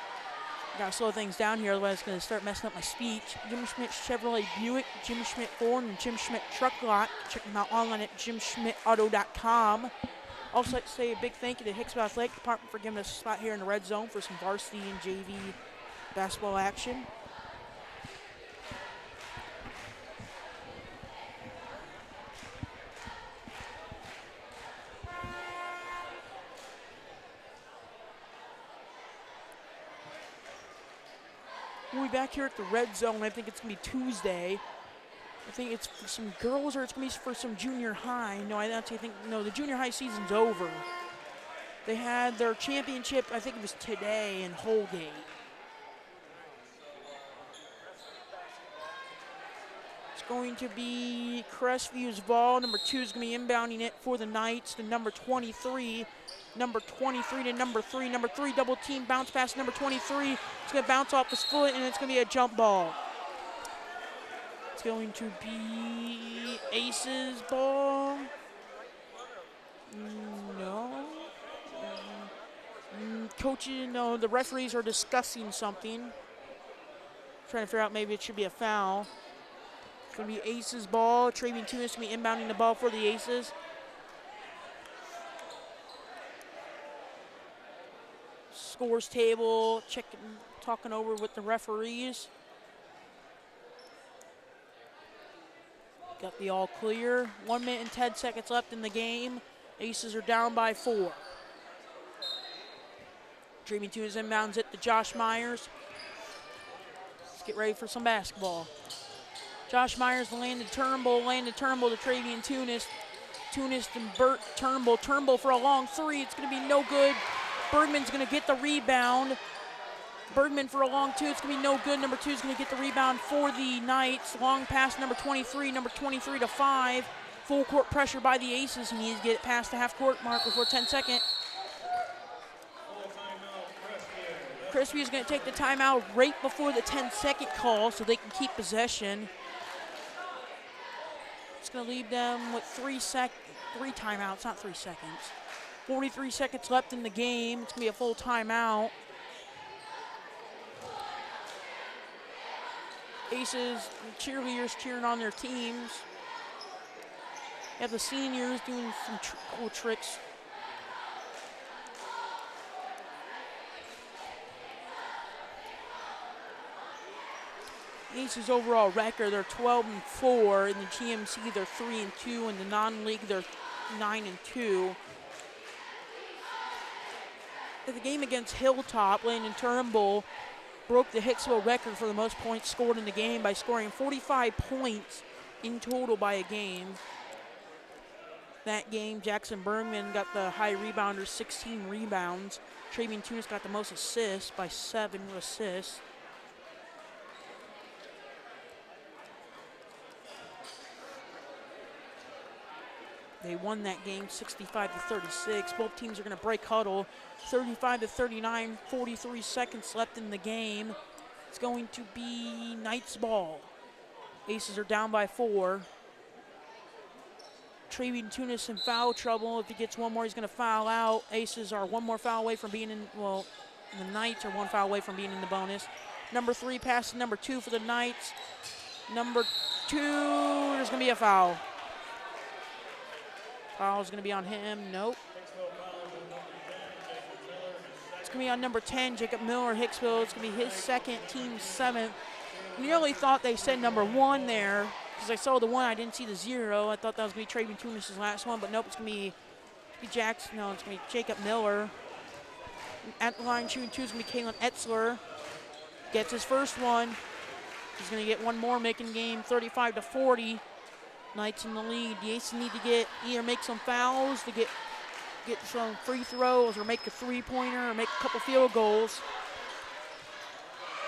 Got to slow things down here, otherwise it's going to start messing up my speech. Jim Schmidt Chevrolet Buick, Jim Schmidt Ford, and Jim Schmidt Truck Lot. Check them out online at jimschmidtauto.com. Also like to say a big thank you to Hicksville Athletic Department for giving us a spot here in the red zone for some varsity and JV basketball action. We'll be back here at the red zone. I think it's going to be Tuesday. I think it's for some girls or it's going to be for some junior high. No, I actually think, no, the junior high season's over. They had their championship, I think it was today in Holgate. It's going to be Crestview's ball. Number 2 is going to be inbounding it for the Knights to number 23. Number 23 to number 3. Number 3 double team bounce pass. Number 23. It's going to bounce off his foot and it's going to be a jump ball. It's going to be Ace's ball. No. Coaches, no, the referees are discussing something. Trying to figure out maybe it should be a foul. It's going to be Ace's ball. Travian Tunis going to be inbounding the ball for the Aces. Scores table, checking, talking over with the referees. Got the all clear. 1 minute and 10 seconds left in the game. Aces are down by 4. Dreamy Tunes inbounds it to Josh Myers. Let's get ready for some basketball. Josh Myers landed Turnbull to Travian Tunis. Tunis to Burt Turnbull. Turnbull for a long 3. It's going to be no good. Bergman's going to get the rebound. Bergman for a long 2. It's going to be no good. Number 2 is going to get the rebound for the Knights. Long pass, number 23. Number 23 to 5. Full court pressure by the Aces. He needs to get it past the half court mark before 10 seconds. Crestview is going to take the timeout right before the 10-second call so they can keep possession. It's going to leave them with 3 timeouts, not 3 seconds. 43 seconds left in the game. It's going to be a full timeout. Aces, cheerleaders cheering on their teams. You have the seniors doing some cool tricks. Aces overall record, they're 12-4. In the GMC, they're 3-2. In the non-league, they're 9-2. At the game against Hilltop, Landon Turnbull broke the Hicksville record for the most points scored in the game by scoring 45 points in total by a game. That game, Jackson Bergman got the high rebounder, 16 rebounds. Travian Tunis got the most assists by 7 assists. They won that game 65-36. Both teams are going to break huddle. 35-39, 43 seconds left in the game. It's going to be Knights ball. Aces are down by 4. Travian Tunis in foul trouble. If he gets one more, he's going to foul out. Aces are one more foul away from being in, well, the Knights are one foul away from being in the bonus. Number 3 passes number 2 for the Knights. Number 2, there's going to be a foul. Foul is going to be on him. Nope. It's going to be on number 10, Jacob Miller, Hicksville. It's going to be his second, team 7th. Nearly thought they said number 1 there because I saw the 1. I didn't see the 0. I thought that was going to be Travian Tunis' last one, but nope. It's going to be Jackson. No, it's going to be Jacob Miller. At the line, shooting 2 is going to be Kalen Etzler. Gets his first one. He's going to get one more, making game 35-40. Knights in the lead. The Aces need to either make some fouls to get some free throws or make a 3-pointer or make a couple field goals.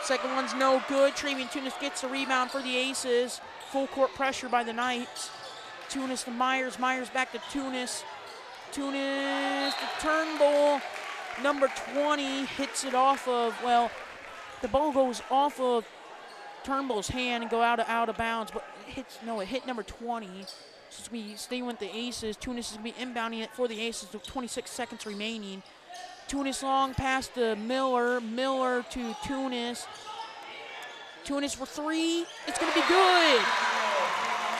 Second one's no good. Travian Tunis gets the rebound for the Aces. Full court pressure by the Knights. Tunis to Myers. Myers back to Tunis. Tunis to Turnbull. Number 20 hits it off of, well, the ball goes off of Turnbull's hand and go out of bounds, but it hit number 20. So it's going to be staying with the Aces. Tunis is going to be inbounding it for the Aces with 26 seconds remaining. Tunis long pass to Miller. Miller to Tunis. Tunis for three. It's going to be good.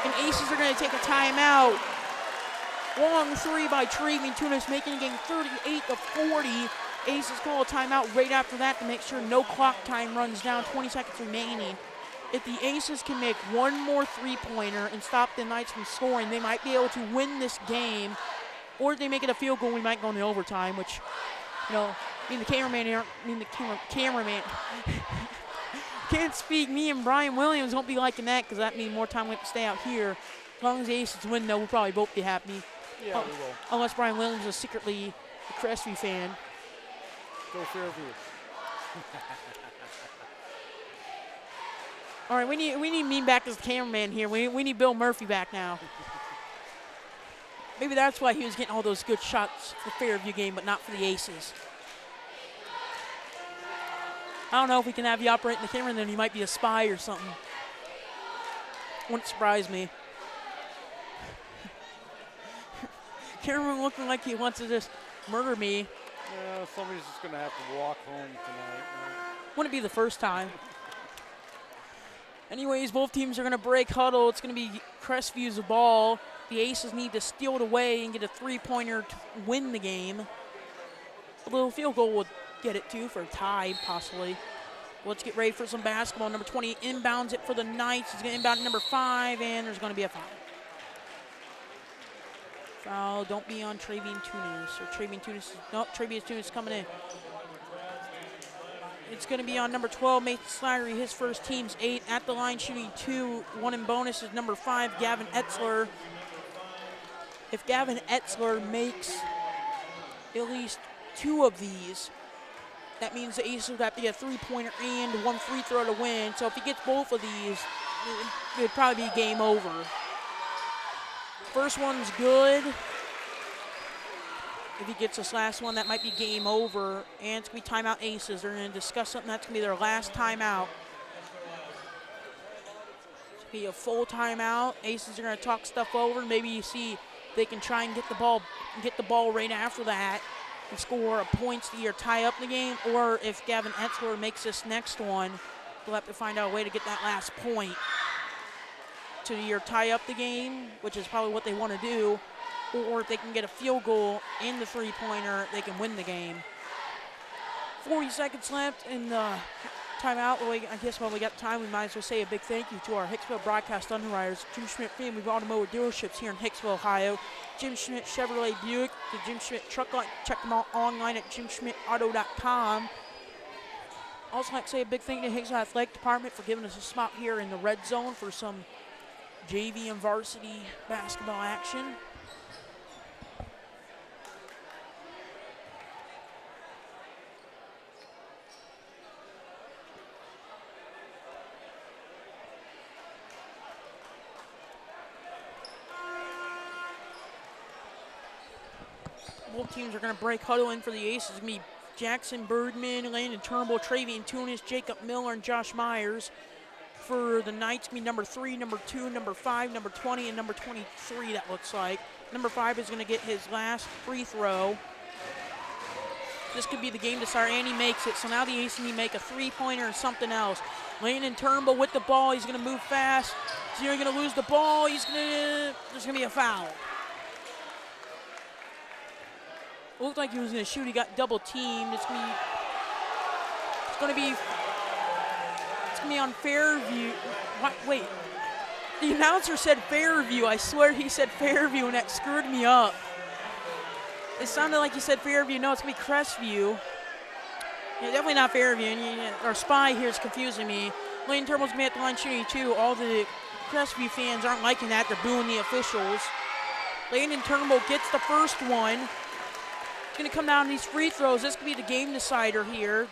And Aces are going to take a timeout. Long three by Travian Tunis, making the game 38-40. Aces call a timeout right after that to make sure no clock time runs down. 20 seconds remaining. If the Aces can make one more three-pointer and stop the Knights from scoring, they might be able to win this game. Or if they make it a field goal, we might go into overtime, which, the cameraman can't speak. Me and Brian Williams won't be liking that because that means more time we have to stay out here. As long as the Aces win, though, we'll probably both be happy. Yeah, we will. Unless Brian Williams is secretly a Crestview fan. Go Fairview. All right, we need me back as the cameraman here. We need Bill Murphy back now. Maybe that's why he was getting all those good shots for the Fairview game, but not for the Aces. I don't know if we can have you operating the camera, and then he might be a spy or something. Wouldn't surprise me. Cameraman looking like he wants to just murder me. Yeah, somebody's just going to have to walk home tonight. Wouldn't be the first time. Anyways, both teams are going to break huddle. It's going to be Crestview's ball. The Aces need to steal it away and get a three-pointer to win the game. A little field goal would get it, too, for a tie, possibly. Let's get ready for some basketball. Number 20 inbounds it for the Knights. He's going to inbound number 5, and there's going to be a foul. Foul, don't be on Travian Tunis. Or Travian Tunis, no, Travian Tunis coming in. It's going to be on number 12, Mason Slattery. His first team's 8 at the line, shooting 2. 1 in bonus is number 5, Gavin Etzler. If Gavin Etzler makes at least 2 of these, that means the Aces would have to get a three-pointer and 1 free throw to win. So if he gets both of these, it would probably be game over. First one's good. If he gets this last one, that might be game over. And it's going to be timeout Aces. They're going to discuss something. That's going to be their last timeout. It's going to be a full timeout. Aces are going to talk stuff over. Maybe you see they can try and get the ball right after that and score a points to either tie up the game, or if Gavin Etzler makes this next one, they'll have to find out a way to get that last point to either tie up the game, which is probably what they want to do, or if they can get a field goal in the three-pointer, they can win the game. 40 seconds left in the timeout. Well, I guess while we got time, we might as well say a big thank you to our Hicksville broadcast underwriters, Jim Schmidt Family of Automotive Dealerships here in Hicksville, Ohio, Jim Schmidt Chevrolet Buick, the Jim Schmidt Truck Lot. Check them out online at jimschmidtauto.com. Also like to say a big thank you to Hicksville Athletic Department for giving us a spot here in the red zone for some JV and varsity basketball action. Both teams are going to break huddle in for the Aces. It's going to be Jackson Birdman, Landon Turnbull, Travian Tunis, Jacob Miller, and Josh Myers. For the Knights, be number 3, number 2, number 5, number 20, and number 23, that looks like. Number 5 is going to get his last free throw. This could be the game decider, and he makes it. So now the Aces need to make a three-pointer or something else. Landon Turnbull with the ball. He's going to move fast. He's going to lose the ball. There's going to be a foul. Looked like he was going to shoot. He got double teamed. It's going to be on Fairview. Wait, the announcer said Fairview. I swear he said Fairview, and that screwed me up. It sounded like he said Fairview. No, it's going to be Crestview. Yeah, definitely not Fairview. And our spy here is confusing me. Lane Turnbull's going to be at the line shooting 2. All the Crestview fans aren't liking that. They're booing the officials. Landon Turnbull gets the first one. It's going to come down to these free throws. This could be the game decider here.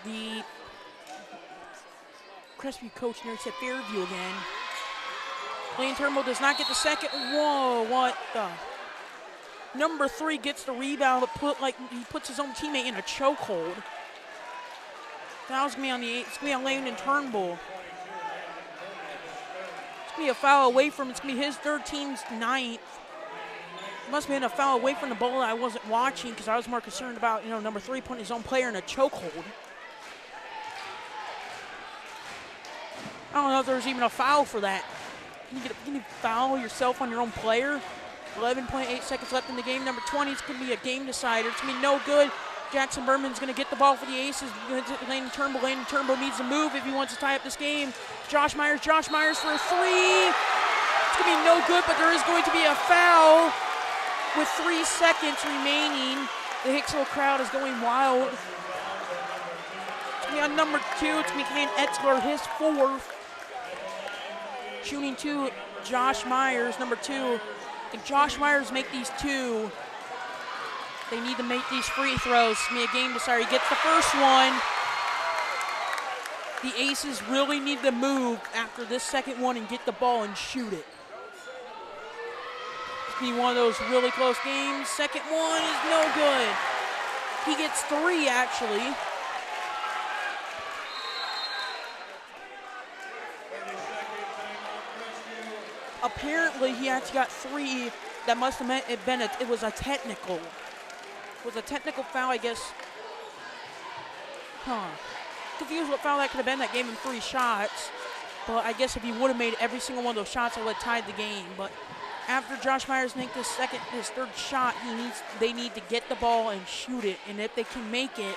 Crestview coach near said Fairview again. Lane Turnbull does not get the second. Whoa, what the? Number 3 gets the rebound, but he puts his own teammate in a chokehold. Foul's gonna be on the 8. It's gonna be on Lane Turnbull. It's gonna be a foul away from. It's gonna be his 3rd, team's 9th. Must have been a foul away from the ball that I wasn't watching because I was more concerned about number 3 putting his own player in a chokehold. I don't know if there's even a foul for that. Can you foul yourself on your own player? 11.8 seconds left in the game. Number 20 is going to be a game decider. It's going to be no good. Jackson Berman's going to get the ball for the Aces. Lane Turnbull. Lane Turnbull needs to move if he wants to tie up this game. Josh Myers for a 3. It's going to be no good, but there is going to be a foul with 3 seconds remaining. The Hicksville crowd is going wild. It's going to be on number 2. It's going to be Kane Etzler, his 4th. Shooting 2, Josh Myers, number 2. If Josh Myers make these 2, they need to make these free throws. It's going to be a game decider. He gets the first one. The Aces really need to move after this second one and get the ball and shoot it. It's going to be one of those really close games. Second one is no good. He gets 3, actually. Apparently, he actually got 3. That must have meant it was a technical. It was a technical foul, I guess. Confused what foul that could have been. That gave him 3 shots. But I guess if he would have made every single one of those shots, it would have tied the game. But after Josh Myers makes his 3rd shot, they need to get the ball and shoot it. And if they can make it,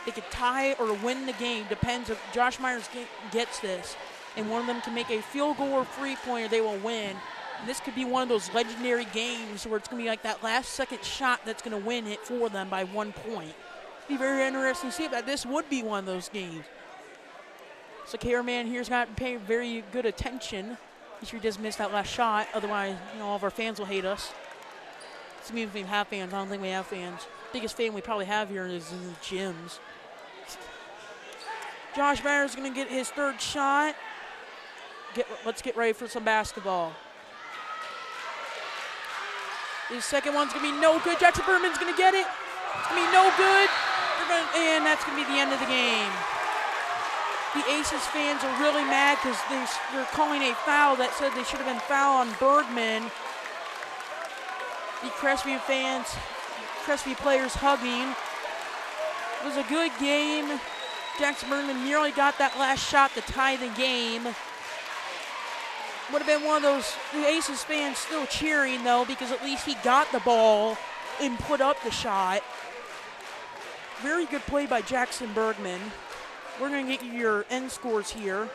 they could tie or win the game. Depends if Josh Myers gets this. And one of them can make a field goal or free-pointer, they will win. And this could be one of those legendary games where it's going to be like that last-second shot that's going to win it for them by 1 point. It'd be very interesting to see if this would be one of those games. So cameraman here's not paying very good attention. He sure just missed that last shot. Otherwise, all of our fans will hate us. It's means we have fans. I don't think we have fans. Biggest fan we probably have here is in the gyms. Josh Myers is going to get his 3rd shot. Let's get ready for some basketball. His second one's going to be no good. Jackson Berman's going to get it. It's going to be no good. And that's going to be the end of the game. The Aces fans are really mad because they're calling a foul that said they should have been foul on Bergman. The Crestview players hugging. It was a good game. Jackson Berman nearly got that last shot to tie the game. Would have been one of those Aces fans still cheering, though, because at least he got the ball and put up the shot. Very good play by Jackson Bergman. We're going to get you your end scores here.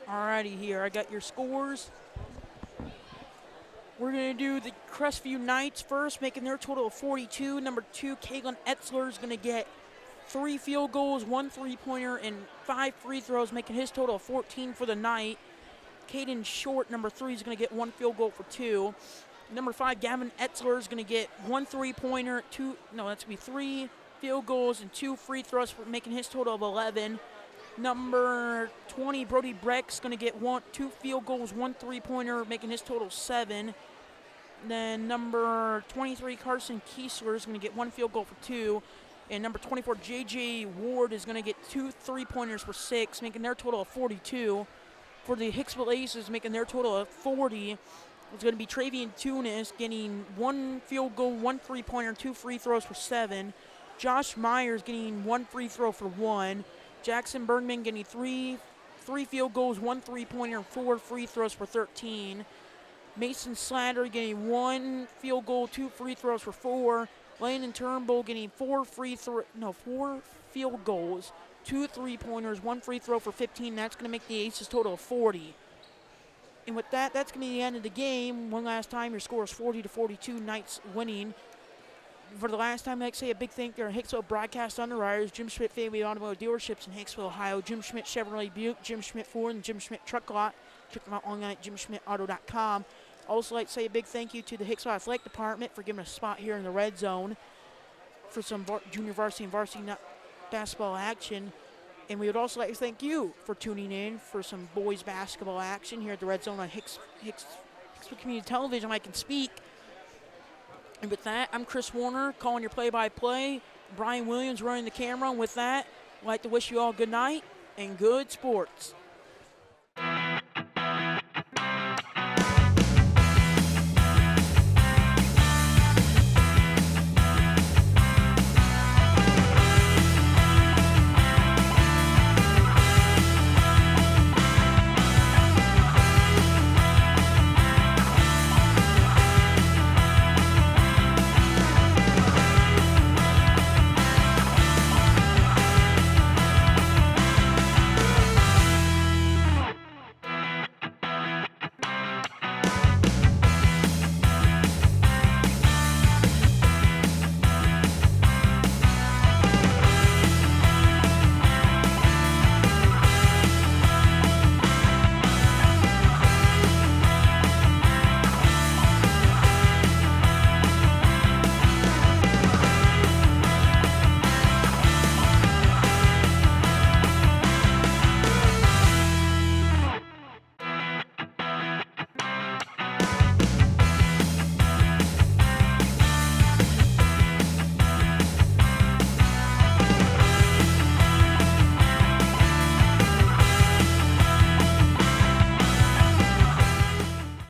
Alrighty, here I got your scores. We're going to do the Crestview Knights first, making their total of 42. Number 2, Kaylin Etzler is going to get 3 field goals, 1 3-pointer, and 5 free throws, making his total of 14 for the night. Caden Short, number 3, is going to get 1 field goal for 2. Number 5, Gavin Etzler is going to get 1 3-pointer, 3 field goals and 2 free throws, for making his total of 11. Number 20, Brody Breck's going to get 2 field goals, 1 3-pointer, making his total 7. Then number 23, Carson Kiesler is going to get 1 field goal for 2. And number 24, J.J. Ward is going to get 2 3-pointers for 6, making their total of 42. For the Hicksville Aces, making their total of 40, it's going to be Travian Tunis getting 1 field goal, 1 3-pointer, 2 free throws for 7. Josh Myers getting 1 free throw for 1. Jackson Bergman getting three field goals, 1 3-pointer, and 4 free throws for 13. Mason Slatter getting 1 field goal, 2 free throws for 4. Landon Turnbull getting 4 field goals, 2 3-pointers, 1 free throw for 15. That's going to make the Aces total of 40. And with that, that's going to be the end of the game. One last time, your score is 40-42, Knights winning. For the last time, I'd like to say a big thank you to our Hicksville broadcast underwriters, Jim Schmidt Family Automotive Dealerships in Hicksville, Ohio, Jim Schmidt Chevrolet Buick, Jim Schmidt Ford, and Jim Schmidt Truck Lot. Check them out online at jimschmidtauto.com. Also like to say a big thank you to the Hicksville Athletic Department for giving us a spot here in the red zone for some junior varsity and varsity basketball action. And we would also like to thank you for tuning in for some boys basketball action here at the red zone on Hicksville Community Television. I can speak. And with that, I'm Chris Warner calling your play-by-play. Brian Williams running the camera. And with that, I'd like to wish you all good night and good sports.